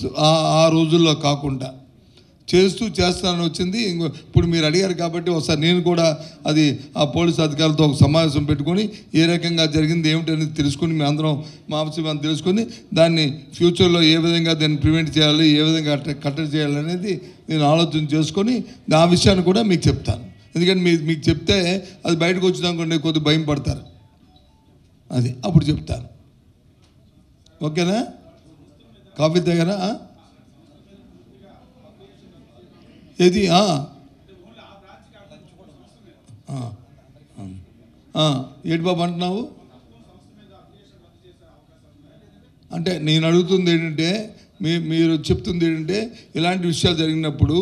ఆ రోజుల్లో కాకుండా చేస్తానని వచ్చింది. ఇప్పుడు మీరు అడిగారు కాబట్టి ఒకసారి నేను కూడా అది ఆ పోలీసు అధికారులతో ఒక సమావేశం పెట్టుకొని ఏ రకంగా జరిగింది ఏమిటనేది తెలుసుకొని మీ అందరం మా అవసరం తెలుసుకొని దాన్ని ఫ్యూచర్లో ఏ విధంగా దాన్ని ప్రివెంట్ చేయాలి ఏ విధంగా కట్టడి చేయాలనేది నేను ఆలోచన చేసుకొని ఆ విషయాన్ని కూడా మీకు చెప్తాను. ఎందుకంటే మీకు చెప్తే అది బయటకు వచ్చిందనుకోండి కొద్దిగా భయం పడతారు. అది అప్పుడు చెప్తాను. ఓకేనా? కాఫీ దగ్గర ఏది ఏంటి బాబు అంటున్నావు? అంటే నేను అడుగుతుంది ఏంటంటే మీరు చెప్తుంది ఏంటంటే ఇలాంటి విషయాలు జరిగినప్పుడు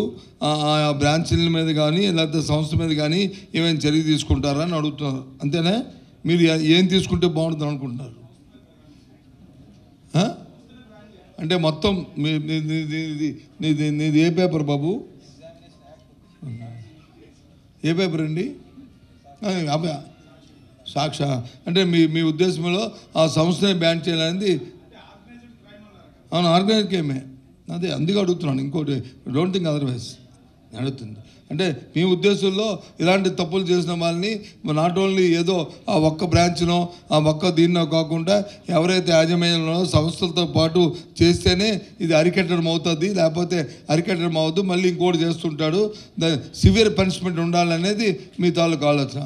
ఆ బ్రాంచీల మీద కానీ లేకపోతే సంస్థ మీద కానీ ఏమైనా చర్య తీసుకుంటారా అని అడుగుతున్నారు. అంతేనా? మీరు ఏం తీసుకుంటే బాగుంటుంది అనుకుంటున్నారు? అంటే మొత్తం నీది ఏ పేపర్ బాబు? ఏ పేపర్ అండి? సాక్షా. అంటే మీ ఉద్దేశంలో ఆ సంస్థని బ్యాన్ చేయాలనేది అవును ఆర్గనైజ్ క్రైమే. అదే అందుకే అడుగుతున్నాను. ఇంకోటి డోంట్ థింక్ అదర్వైజ్ అడుగుతుంది. అంటే మీ ఉద్దేశంలో ఇలాంటి తప్పులు చేసిన వాళ్ళని నాట్ ఓన్లీ ఏదో ఆ ఒక్క బ్రాంచ్నో ఆ ఒక్క దీన్నో కాకుండా ఎవరైతే యాజమాన్యంలో సంస్థలతో పాటు చేస్తేనే ఇది అరికట్టడం అవుతుంది, లేకపోతే అరికట్టడం అవుతుంది, మళ్ళీ ఇంకోటి చేస్తుంటాడు, సివియర్ పనిష్మెంట్ ఉండాలనేది మీ తాలూకు ఆలోచన.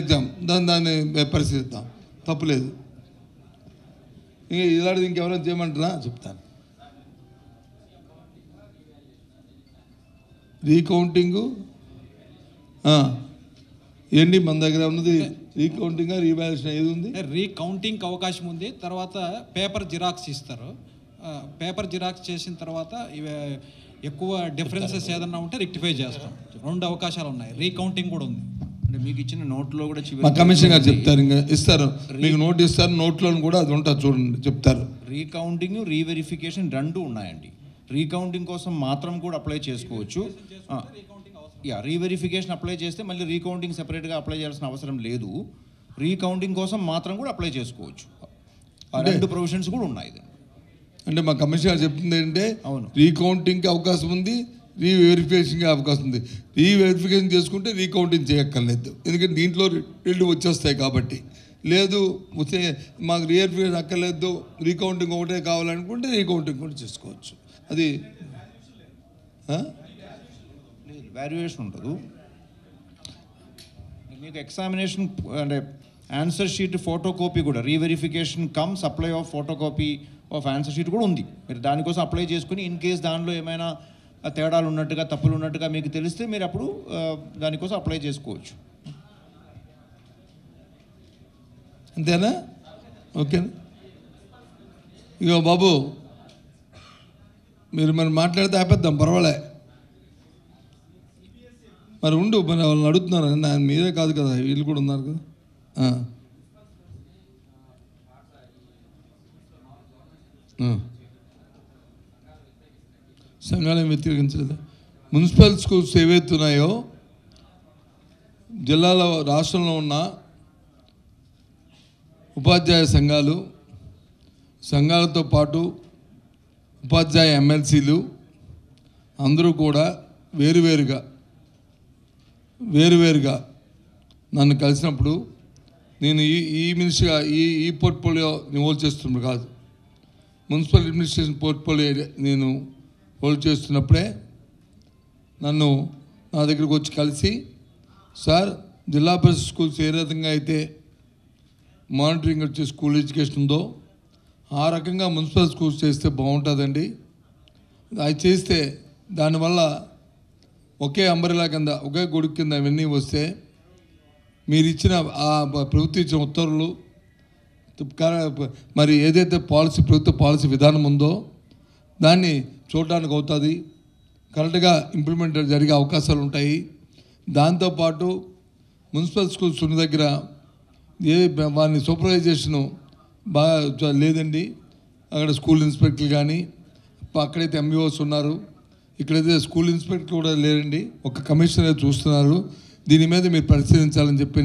ఎగ్జామ్ దాన్ని పరిశీలిద్దాం, తప్పులేదు. ఇలాంటిది ఇంకెవరైనా చేయమంటారా? చెప్తాను. రీకౌంటింగు ఏంటి మన దగ్గర ఉన్నది? రీకౌంటింగ్ రీవాల్యుయేషన్ ఏది ఉంది?
రీకౌంటింగ్ అవకాశం ఉంది. తర్వాత పేపర్ జిరాక్స్ ఇస్తారు. పేపర్ జిరాక్స్ చేసిన తర్వాత ఇవి ఎక్కువ డిఫరెన్సెస్ ఏదన్నా ఉంటే రెక్టిఫై చేస్తాం. 2 అవకాశాలు ఉన్నాయి. రీకౌంటింగ్ కూడా ఉంది.
అంటే మీకు ఇచ్చిన నోట్లో కూడా
మా కమిషన్ గారు చెప్తారు, ఇంకా ఇస్తారు మీకు నోట్ ఇస్తారు, నోట్లో కూడా అది ఉంటుంది చూడండి చెప్తారు.
రీకౌంటింగ్ రీవెరిఫికేషన్ 2 ఉన్నాయండి. రీకౌంటింగ్ కోసం మాత్రం కూడా అప్లై చేసుకోవచ్చు. రీవెరిఫికేషన్ అప్లై చేస్తే మళ్ళీ రీకౌంటింగ్ సెపరేట్గా అప్లై చేయాల్సిన అవసరం లేదు. రీకౌంటింగ్ కోసం మాత్రం కూడా అప్లై చేసుకోవచ్చు. 2 ప్రొవిజన్స్ కూడా ఉన్నాయి.
అంటే మా కమిషనర్ చెప్తుంది ఏంటంటే అవును రీకౌంటింగ్కి అవకాశం ఉంది, రీవెరిఫికేషన్కి అవకాశం ఉంది. రీవెరిఫికేషన్ చేసుకుంటే రీకౌంటింగ్ చేయక్కర్లేదు, ఎందుకంటే దీంట్లో 2 వచ్చేస్తాయి కాబట్టి. లేదు వచ్చే మాకు రీవెరిఫికేషన్ అక్కర్లేదు, రీకౌంటింగ్ ఒకటే కావాలనుకుంటే రీకౌంటింగ్ కూడా చేసుకోవచ్చు. అది
వాల్యుయేషన్ ఉంటుంది. మీకు ఎగ్జామినేషన్ అంటే ఆన్సర్ షీట్ ఫోటో కాపీ కూడా reverification come supply of photo copy of answer sheet కూడా ఉంది. మీరు దానికోసం అప్లై చేసుకుని ఇన్ కేస్ దానిలో ఏమైనా తేడాలు ఉన్నట్టుగా తప్పులు ఉన్నట్టుగా మీకు తెలిస్తే మీరు అప్పుడు దానికోసం అప్లై చేసుకోవచ్చు.
అంతేనా? ఓకేనా? ఇగో బాబు మీరు మరి మాట్లాడితే ఆపేద్దాం, పర్వాలే. మరి ఉండు, మరి వాళ్ళని అడుగుతున్నారు. మీరే కాదు కదా, వీళ్ళు కూడా ఉన్నారు కదా. సంఘాలను వ్యతిరేకించలేదు. మున్సిపల్ స్కూల్స్ ఏవైతే ఉన్నాయో జిల్లాలో రాష్ట్రంలో ఉన్న ఉపాధ్యాయ సంఘాలతో పాటు ఉపాధ్యాయ ఎమ్మెల్సీలు అందరూ కూడా వేరువేరుగా నన్ను కలిసినప్పుడు నేను ఈ మినిస్టర్గా ఈ పోర్ట్ఫోలియో హోల్డ్ చేస్తున్నప్పుడు కాదు, మున్సిపల్ అడ్మినిస్ట్రేషన్ పోర్ట్ఫోలియో నేను హోల్డ్ చేస్తున్నప్పుడే నన్ను నా దగ్గరకు వచ్చి కలిసి, సార్ జిల్లా పరిషత్ స్కూల్స్ ఏ రకంగా అయితే మానిటరింగ్ వచ్చే స్కూల్ ఎడ్యుకేషన్ ఉందో ఆ రకంగా మున్సిపల్ స్కూల్స్ చేస్తే బాగుంటుందండి. అది చేస్తే దానివల్ల ఒకే అంబరిలా కింద ఒకే గొడుగు కింద ఇవన్నీ వస్తే మీరు ఇచ్చిన ఆ ప్రభుత్వం ఇచ్చిన ఉత్తర్వులు మరి ఏదైతే ప్రభుత్వ పాలసీ విధానం ఉందో దాన్ని చూడడానికి అవుతుంది, కరెక్ట్గా ఇంప్లిమెంట్ జరిగే అవకాశాలు ఉంటాయి. దాంతోపాటు మున్సిపల్ స్కూల్స్ ఉన్న దగ్గర వారిని సూపర్వైజేషను బాగా లేదండి. అక్కడ స్కూల్ ఇన్స్పెక్టర్లు కానీ, అక్కడైతే ఎంఈఓస్ ఉన్నారు, ఇక్కడైతే స్కూల్ ఇన్స్పెక్టర్ కూడా లేరండి, ఒక కమిషనర్ చూస్తున్నారు. దీని మీద మీరు పరిశీలించాలని చెప్పి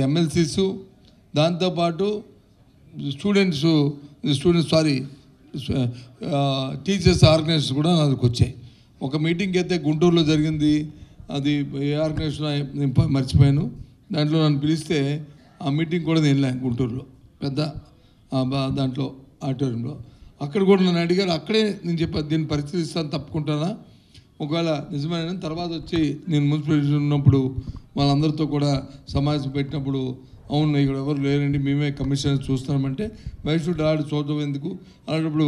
ఎమ్మెల్సీసు దాంతోపాటు టీచర్స్ ఆర్గనైజేషన్ కూడా నాకు వచ్చాయి. ఒక మీటింగ్ అయితే గుంటూరులో జరిగింది, అది ఏ ఆర్గనైజేషన్ నేను మర్చిపోయాను. దాంట్లో నన్ను పిలిస్తే ఆ మీటింగ్ కూడా నేను వెళ్ళాను గుంటూరులో పెద్ద దాంట్లో ఆడిటోరియంలో. అక్కడ కూడా నన్ను అడిగారు, అక్కడే నేను చెప్పాను దీన్ని పరిశీలిస్తాను తప్పుకుంటానా, ఒకవేళ నిజమైన తర్వాత వచ్చి నేను మున్సిపల్ ఉన్నప్పుడు వాళ్ళందరితో కూడా సమావేశం పెట్టినప్పుడు, అవును ఇక్కడ ఎవరు లేరండి మేమే కమిషనర్ చూస్తున్నామంటే వైషుడ్ ఆడి చూడడం ఎందుకు, అలాంటప్పుడు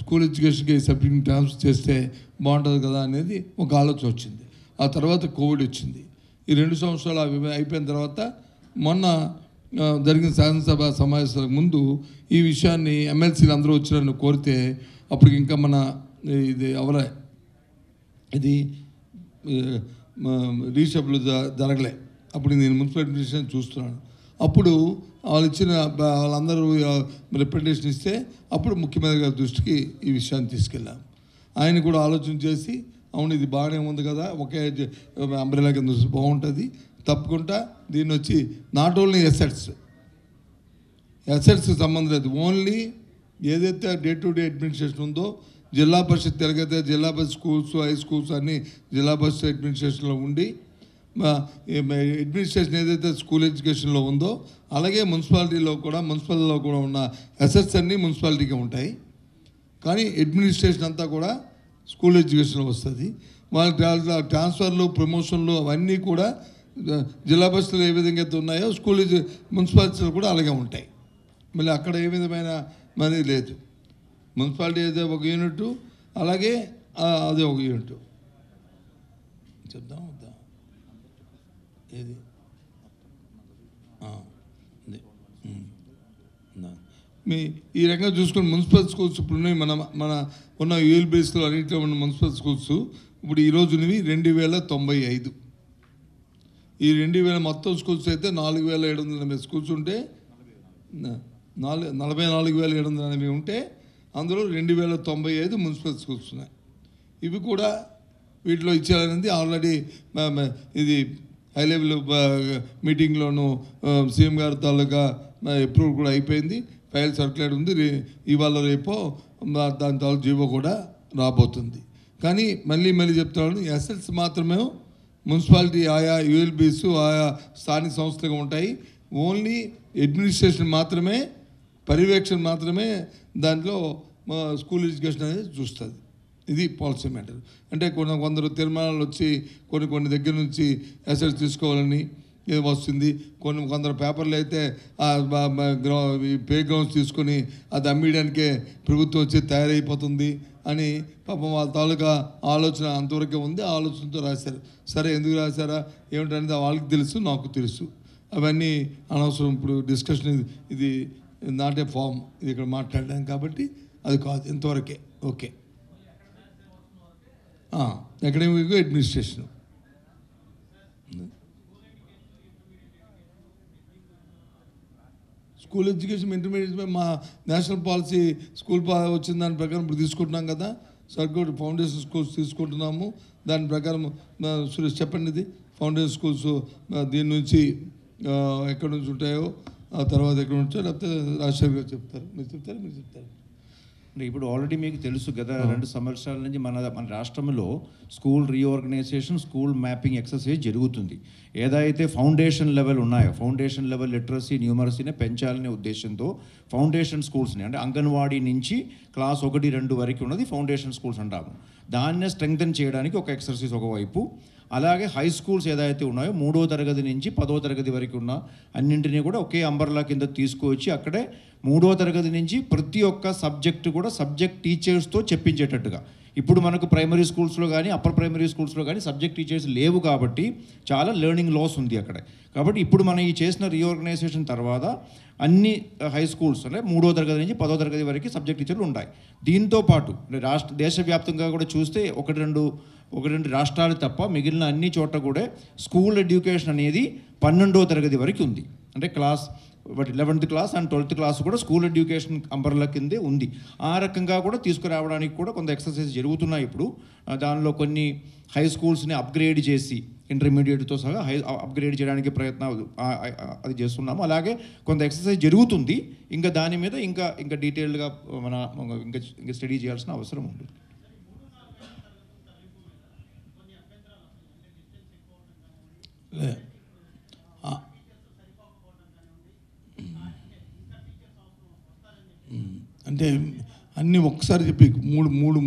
స్కూల్ ఎడ్యుకేషన్కి సబ్జెక్ట్ ట్రాన్స్ఫర్ చేస్తే బాగుంటుంది కదా అనేది ఒక ఆలోచన వచ్చింది. ఆ తర్వాత కోవిడ్ వచ్చింది. ఈ 2 సంవత్సరాలు అయిపోయిన తర్వాత మొన్న జరిగిన శాసనసభ సమావేశాలకు ముందు ఈ విషయాన్ని ఎమ్మెల్సీలు అందరూ వచ్చిన కోరితే అప్పటికి ఇంకా మన ఇది ఇది రీషఫ్లు జరగలే. అప్పుడు నేను మున్సిపల్ అడ్మినిస్ట్రేషన్ చూస్తున్నాను. అప్పుడు వాళ్ళందరూ రిప్రజెంటేషన్ ఇస్తే అప్పుడు ముఖ్యమంత్రి గారి దృష్టికి ఈ విషయాన్ని తీసుకెళ్ళాం. ఆయన కూడా ఆలోచన చేసి, అవును ఇది బాగానే ఉంది కదా, ఒకే అంబ్రెలా కింద బాగుంటుంది, తప్పకుండా దీన్ని వచ్చి నాట్ ఓన్లీ ఎసెట్స్ సంబంధం లేదు, ఓన్లీ ఏదైతే డే టు డే అడ్మినిస్ట్రేషన్ ఉందో జిల్లా పరిషత్ తిరగతే జిల్లా పరిషత్ స్కూల్స్ హై స్కూల్స్ అన్నీ జిల్లా పరిషత్ అడ్మినిస్ట్రేషన్లో ఉండి అడ్మినిస్ట్రేషన్ ఏదైతే స్కూల్ ఎడ్యుకేషన్లో ఉందో అలాగే మున్సిపాలిటీలో కూడా ఉన్న అసెట్స్ అన్నీ మున్సిపాలిటీగా ఉంటాయి. కానీ అడ్మినిస్ట్రేషన్ అంతా కూడా స్కూల్ ఎడ్యుకేషన్లో వస్తుంది. వాళ్ళ ట్రాన్స్ఫర్లు ప్రమోషన్లు అవన్నీ కూడా జిల్లా పరిషత్తులు ఏ విధంగా అయితే ఉన్నాయో మున్సిపాలిటీలు కూడా అలాగే ఉంటాయి. మళ్ళీ అక్కడ ఏ విధమైన మనీ లేదు. మున్సిపాలిటీ అయితే ఒక యూనిట్, అలాగే అదే ఒక యూనిట్. చెప్దాం వద్దా ఏది ఈ రకంగా చూసుకుని మున్సిపల్ స్కూల్స్ ఇప్పుడు ఉన్నాయి. మన ఉన్న యూఎల్ బేస్లో అన్నింటిలో ఉన్న మున్సిపల్ స్కూల్స్ ఇప్పుడు ఈరోజు ఉన్నవి 2095. ఈ 2000 మొత్తం స్కూల్స్ అయితే 4780 స్కూల్స్ ఉంటే 44,780 ఉంటే అందులో 2095 మున్సిపల్ స్కూల్స్ ఉన్నాయి. ఇవి కూడా వీటిలో ఇచ్చేయాలనేది ఆల్రెడీ ఇది హై లెవెల్ మీటింగ్లోనూ సీఎం గారి తాలూకా అప్రూవ్ కూడా అయిపోయింది. ఫైల్ సర్క్యులేట్ ఉంది. ఇవాళ రేపో దాని తాలూకు జీవో కూడా రాబోతుంది. కానీ మళ్ళీ చెప్తున్నాను, అసెట్స్ మాత్రమే మున్సిపాలిటీ ఆయా యూఎల్బీస్ ఆయా స్థానిక సంస్థలుగా ఉంటాయి. ఓన్లీ అడ్మినిస్ట్రేషన్ మాత్రమే, పర్యవేక్షణ మాత్రమే దాంట్లో స్కూల్ ఎడ్యుకేషన్ అనేది చూస్తుంది. ఇది పాలసీ మ్యాటర్. అంటే కొందరు తీర్మానాలు వచ్చి కొన్ని దగ్గర నుంచి అసెట్స్ తీసుకోవాలని వస్తుంది. కొందరు పేపర్లు అయితే ప్లే గ్రౌండ్స్ తీసుకొని అది అమ్మేయడానికే ప్రభుత్వం వచ్చి తయారైపోతుంది అని పాపం వాళ్ళ తాలూకా ఆలోచన అంతవరకే ఉంది. ఆ ఆలోచనతో రాశారు. సరే ఎందుకు రాశారా ఏమిటనేది వాళ్ళకి తెలుసు, నాకు తెలుసు. అవన్నీ అనవసరం. ఇప్పుడు డిస్కషన్ ఇది నాట్ ఏ ఫామ్, ఇది ఇక్కడ మాట్లాడడానికి కాబట్టి అది కాదు, ఇంతవరకే. Okay. Academic administration school education intermediate మా నేషనల్ పాలసీ స్కూల్ వచ్చిన దాని ప్రకారం ఇప్పుడు తీసుకుంటున్నాం కదా, సర్క్యూట్ ఫౌండేషన్ స్కూల్స్ తీసుకుంటున్నాము. దాని ప్రకారం సురేష్ చెప్పండి, ఇది ఫౌండేషన్ స్కూల్స్ దీని నుంచి ఎక్కడి నుంచి ఉంటాయో ఆ తర్వాత ఎక్కడ ఉంటాయో లేకపోతే రాజశేఖర్ గారు చెప్తారు. మీరు చెప్తారు.
అంటే ఇప్పుడు ఆల్రెడీ మీకు తెలుసు కదా 2 సంవత్సరాల నుంచి మన రాష్ట్రంలో school reorganisation, school mapping exercise జరుగుతుంది. ఏదైతే ఫౌండేషన్ లెవెల్ ఉన్నాయో, ఫౌండేషన్ లెవెల్ లిటరసీ, న్యూమరసీని పెంచాలనే ఉద్దేశంతో ఫౌండేషన్ స్కూల్స్ని, అంటే అంగన్వాడీ నుంచి క్లాస్ 1, 2 వరకు ఉన్నది ఫౌండేషన్ స్కూల్స్ అంటాము. దాన్నే స్ట్రెంగ్తన్ చేయడానికి ఒక ఎక్సర్సైజ్ ఒకవైపు, అలాగే హై స్కూల్స్ ఏదైతే ఉన్నాయో 3వ తరగతి నుంచి 10వ తరగతి వరకు ఉన్న అన్నింటినీ కూడా ఒకే అంబర్లా కింద తీసుకువచ్చి అక్కడే 3వ తరగతి నుంచి ప్రతి ఒక్క సబ్జెక్టు కూడా సబ్జెక్ట్ టీచర్స్తో చెప్పించేటట్టుగా. ఇప్పుడు మనకు ప్రైమరీ స్కూల్స్లో కానీ అప్పర్ ప్రైమరీ స్కూల్స్లో కానీ సబ్జెక్ట్ టీచర్స్ లేవు కాబట్టి చాలా లెర్నింగ్ లాస్ ఉంది అక్కడ. కాబట్టి ఇప్పుడు మనం ఈ చేసిన రీఆర్గనైజేషన్ తర్వాత అన్ని హై స్కూల్స్ అంటే 3వ తరగతి నుంచి 10వ తరగతి వరకు సబ్జెక్ట్ టీచర్లు ఉంటాయి. దీంతో పాటు దేశవ్యాప్తంగా కూడా చూస్తే ఒకటి రెండు రాష్ట్రాలు తప్ప మిగిలిన అన్ని చోట్ల కూడా స్కూల్ ఎడ్యుకేషన్ అనేది 12వ తరగతి వరకు ఉంది. అంటే class 11th class and 12th class కూడా స్కూల్ ఎడ్యుకేషన్ అంబర్లా కిందే ఉంది. ఆ రకంగా కూడా తీసుకురావడానికి కూడా కొంత ఎక్సర్సైజ్ జరుగుతున్నాయి ఇప్పుడు. దానిలో కొన్ని హై స్కూల్స్ని అప్గ్రేడ్ చేసి ఇంటర్మీడియట్తో సహా అప్గ్రేడ్ చేయడానికి ప్రయత్నాలు అది చేస్తున్నాము. అలాగే కొంత ఎక్సర్సైజ్ జరుగుతుంది. ఇంకా దాని మీద ఇంకా డీటెయిల్డ్గా ఇంకా స్టడీ చేయాల్సిన అవసరం ఉంటుంది.
అంటే అన్నీ ఒక్కసారి చెప్పి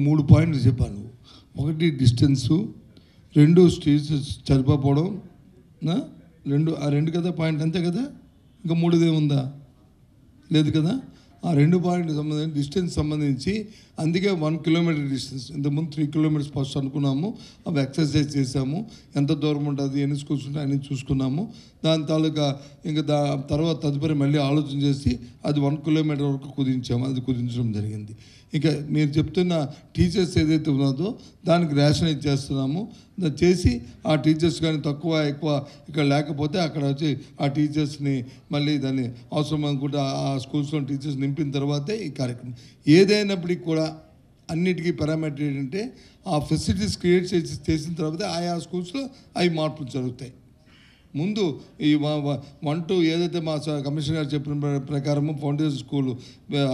మూడు పాయింట్లు చెప్పాను. ఒకటి డిస్టెన్సు, 2 స్ట్రీట్స్ సరిపోవడం, 2 కదా పాయింట్, అంతే కదా, ఇంకా 3ది ఉందా? లేదు కదా. ఆ 2 పాయింట్కి సంబంధించి డిస్టెన్స్ సంబంధించి అందుకే 1 కిలోమీటర్ డిస్టెన్స్, ఇంతకుముందు 3 కిలోమీటర్స్ ఫస్ట్ అనుకున్నాము. అవి ఎక్సర్సైజ్ చేసాము. ఎంత దూరం ఉంటుంది, ఎన్ని స్కూల్స్ ఉంటాయి అన్నీ చూసుకున్నాము. దాని తాలూకా ఇంకా తర్వాత తదుపరి మళ్ళీ ఆలోచన చేసి అది 1 కిలోమీటర్ వరకు కుదించాము. అది కుదించడం జరిగింది. ఇక మీరు చెప్తున్న టీచర్స్ ఏదైతే ఉన్నదో దానికి రేషనైజ్ చేస్తున్నాము. చేసి ఆ టీచర్స్ కానీ తక్కువ ఎక్కువ ఇక్కడ లేకపోతే అక్కడ వచ్చి ఆ టీచర్స్ని మళ్ళీ దాన్ని అవసరం అనుకుంటే ఆ స్కూల్స్లో టీచర్స్ నింపిన తర్వాతే ఈ కార్యక్రమం. ఏదైనప్పటికీ కూడా అన్నిటికీ పారామీటర్ ఏంటంటే ఆ ఫెసిలిటీస్ క్రియేట్ చేసిన తర్వాత ఆయా స్కూల్స్లో అవి మార్పులు జరుగుతాయి. ముందు ఈ 1 to ఏదైతే మా కమిషనర్ గారు చెప్పిన ప్రకారము ఫౌండేషన్ స్కూల్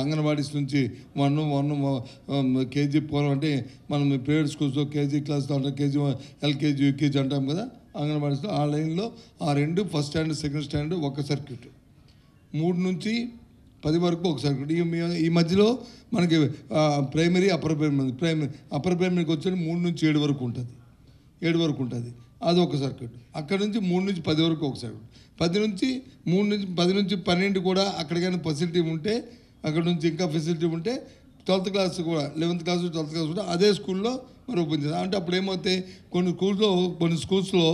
అంగన్వాడీస్ నుంచి 1 కేజీ పోవడం, అంటే మనం ప్రైవేట్ స్కూల్స్లో కేజీ క్లాస్లో అంటే కేజీ ఎల్కేజీ యూకేజీ అంటాం కదా, అంగన్వాడీస్లో ఆ లైన్లో ఆ 2 ఫస్ట్ స్టాండర్డ్ సెకండ్ స్టాండర్డ్ ఒక సర్క్యూట్, 3 నుంచి 10 వరకు ఒక సర్క్యూట్. ఈ మధ్యలో మనకి ప్రైమరీ అప్పర్ ప్రైమరీకి వచ్చి 3 నుంచి 7 వరకు ఉంటుంది. అది ఒక సర్క్యూట్. అక్కడ నుంచి 3 నుంచి 10 వరకు ఒక సర్క్యూట్. 10 నుంచి 12 కూడా అక్కడికైనా ఫెసిలిటీ ఉంటే, అక్కడ నుంచి ఇంకా ఫెసిలిటీ ఉంటే 12th క్లాస్ కూడా 11th క్లాస్ 12th క్లాస్ కూడా అదే స్కూల్లో మరి ఓపెన్ చేస్తాం. అంటే అప్పుడు ఏమవుతాయి, కొన్ని స్కూల్స్లో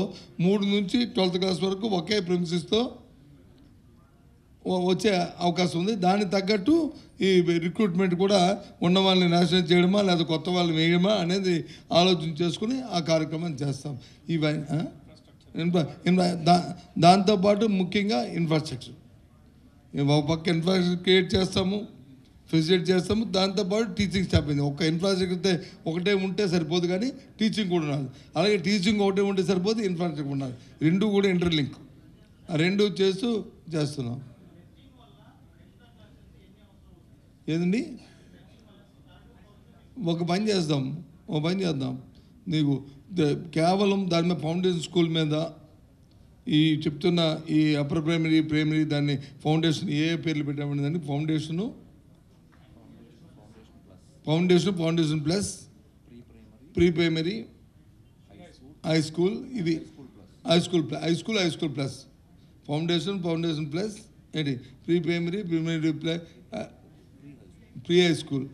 3 నుంచి 12th క్లాస్ వరకు ఒకే ప్రిన్సిపల్స్తో వచ్చే అవకాశం ఉంది. దానికి తగ్గట్టు ఈ రిక్రూట్మెంట్ కూడా ఉన్న వాళ్ళని నాశనం చేయడమా లేదా కొత్త వాళ్ళని వేయడమా అనేది ఆలోచన చేసుకుని ఆ కార్యక్రమం చేస్తాం. దాంతోపాటు ముఖ్యంగా ఇన్ఫ్రాస్ట్రక్చర్, ఒక పక్క ఇన్ఫ్రాస్ట్రక్చర్ క్రియేట్ చేస్తాము, ఫెసిలిటీ చేస్తాము. దాంతోపాటు టీచింగ్ స్టాఫ్ అయింది. ఒక ఇన్ఫ్రాస్ట్రక్చర్ ఒకటే ఉంటే సరిపోదు, కానీ టీచింగ్ కూడా ఉండాలి. అలాగే టీచింగ్ ఒకటే ఉంటే సరిపోదు, ఇన్ఫ్రాస్ట్రక్చర్ ఉండాలి. 2 కూడా ఇంటర్లింక్. ఆ 2 చేస్తున్నాం. ఏదండి, ఒక పని చేద్దాం. నీకు కేవలం దాని మీద ఫౌండేషన్ స్కూల్ మీద ఈ చెప్తున్న ఈ అప్పర్ ప్రైమరీ దాన్ని ఫౌండేషన్ ఏ పేర్లు పెట్టామండి, దాన్ని foundation plus pre primary high school, ఇది high school plus foundation plus ఏంటి pre primary plus pre high school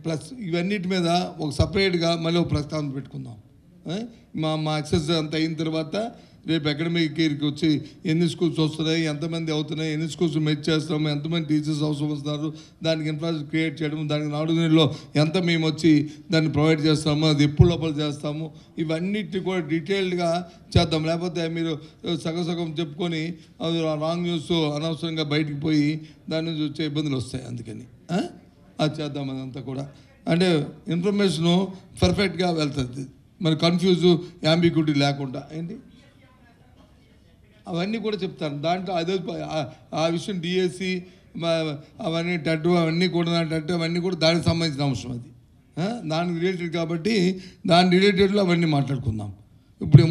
plus ఇవన్నిటి మీద ఒక సపరేట్గా మళ్ళీ ఒక ప్రస్తావన పెట్టుకుందాం. మా ఎక్సెస్ అంతా అయిన తర్వాత రేపు అకాడమిక్ ఇయర్కి వచ్చి ఎన్ని స్కూల్స్ వస్తున్నాయి, ఎంతమంది అవుతున్నాయి, ఎన్ని స్కూల్స్ మెచ్ చేస్తాము, ఎంతమంది టీచర్స్ అవసరం వస్తున్నారు, దానికి ఇన్ఫ్రాస్ట్రక్చర్ క్రియేట్ చేయడం, దానికి 4 నెలల్లో ఎంత మేము వచ్చి దాన్ని ప్రొవైడ్ చేస్తాము, అది ఎప్పుడు లోపల చేస్తాము, ఇవన్నిటిని కూడా డీటెయిల్డ్గా చేద్దాం. లేకపోతే మీరు సగం చెప్పుకొని అది రాంగ్ న్యూస్ అనవసరంగా బయటికి పోయి దాని నుంచి వచ్చే ఇబ్బందులు వస్తాయి. అందుకని అది చేద్దాం. అదంతా కూడా అంటే ఇన్ఫర్మేషను పర్ఫెక్ట్గా వెళ్తుంది. మరి కన్ఫ్యూజ్ యాంబిగ్యూటీ లేకుండా ఏంటి అవన్నీ కూడా చెప్తాను దాంట్లో అదే ఆ విషయం డిఎస్సి అవన్నీ టెట్ అవన్నీ కూడా టెట్ అవన్నీ కూడా దానికి సంబంధించిన అంశం అది దానికి రిలేటెడ్ కాబట్టి దాని రిలేటెడ్లో అవన్నీ మాట్లాడుకుందాం. ఇప్పుడు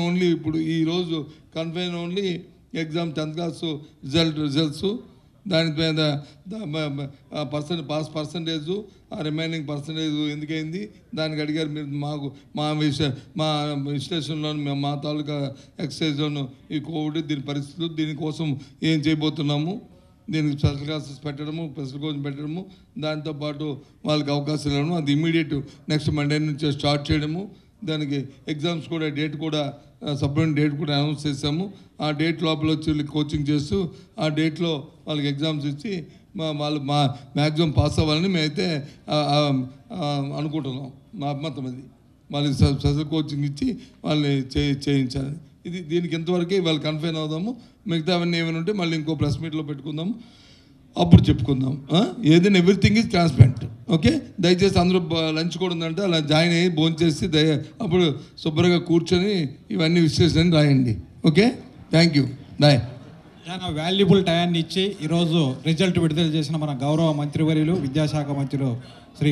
ఓన్లీ ఇప్పుడు ఈరోజు confine only exam 10th class results దాని మీద పాస్ పర్సంటేజు రిమైనింగ్ పర్సంటేజ్ ఎందుకైంది దానికి అడిగారు మీరు. మా విశ్లేషణలో మా తాలూకా ఎక్సర్సైజ్లోను ఈ కోవిడ్ దీని పరిస్థితులు దీనికోసం ఏం చేయబోతున్నాము, దీనికి స్పెషల్ క్లాసెస్ పెట్టడము, స్పెషల్ కోచింగ్ పెట్టడము, దాంతోపాటు వాళ్ళకి అవకాశాలు ఇవ్వడము, అది ఇమీడియట్ నెక్స్ట్ మండే నుంచి స్టార్ట్ చేయడము. దానికి ఎగ్జామ్స్ కూడా డేట్ కూడా సప్లిమెంట్ డేట్ కూడా అనౌన్స్ చేసాము. ఆ డేట్ లోపల వచ్చి కోచింగ్ చేస్తూ ఆ డేట్లో వాళ్ళకి ఎగ్జామ్స్ ఇచ్చి వాళ్ళు మ్యాక్సిమం పాస్ అవ్వాలని మేమైతే అనుకుంటున్నాం. మా అభిమతం అది వాళ్ళకి స్పెషల్ కోచింగ్ ఇచ్చి వాళ్ళని చేయించాలని. దీనికి ఎంతవరకే వాళ్ళు కన్ఫైన్ అవుదాము. మిగతా అవన్నీ ఏమైనా ఉంటే మళ్ళీ ఇంకో ప్రెస్ మీట్లో పెట్టుకుందాము, అప్పుడు చెప్పుకుందాం. ఏదైనా ఎవ్రీథింగ్ ఈజ్ ట్రాన్స్పరెంట్. ఓకే, దయచేసి అందరూ లంచ్ కూడా ఉందంటే అలా జాయిన్ అయ్యి భోంచేసి అప్పుడు శుభ్రంగా కూర్చొని ఇవన్నీ విశ్లేషణ రాయండి. Okay, thank you, bye.
చాలా వాల్యుబుల్ టయాన్ని ఇచ్చి ఈరోజు రిజల్ట్ విడుదల చేసిన మన గౌరవ మంత్రివర్యులు విద్యాశాఖ మంత్రులు శ్రీ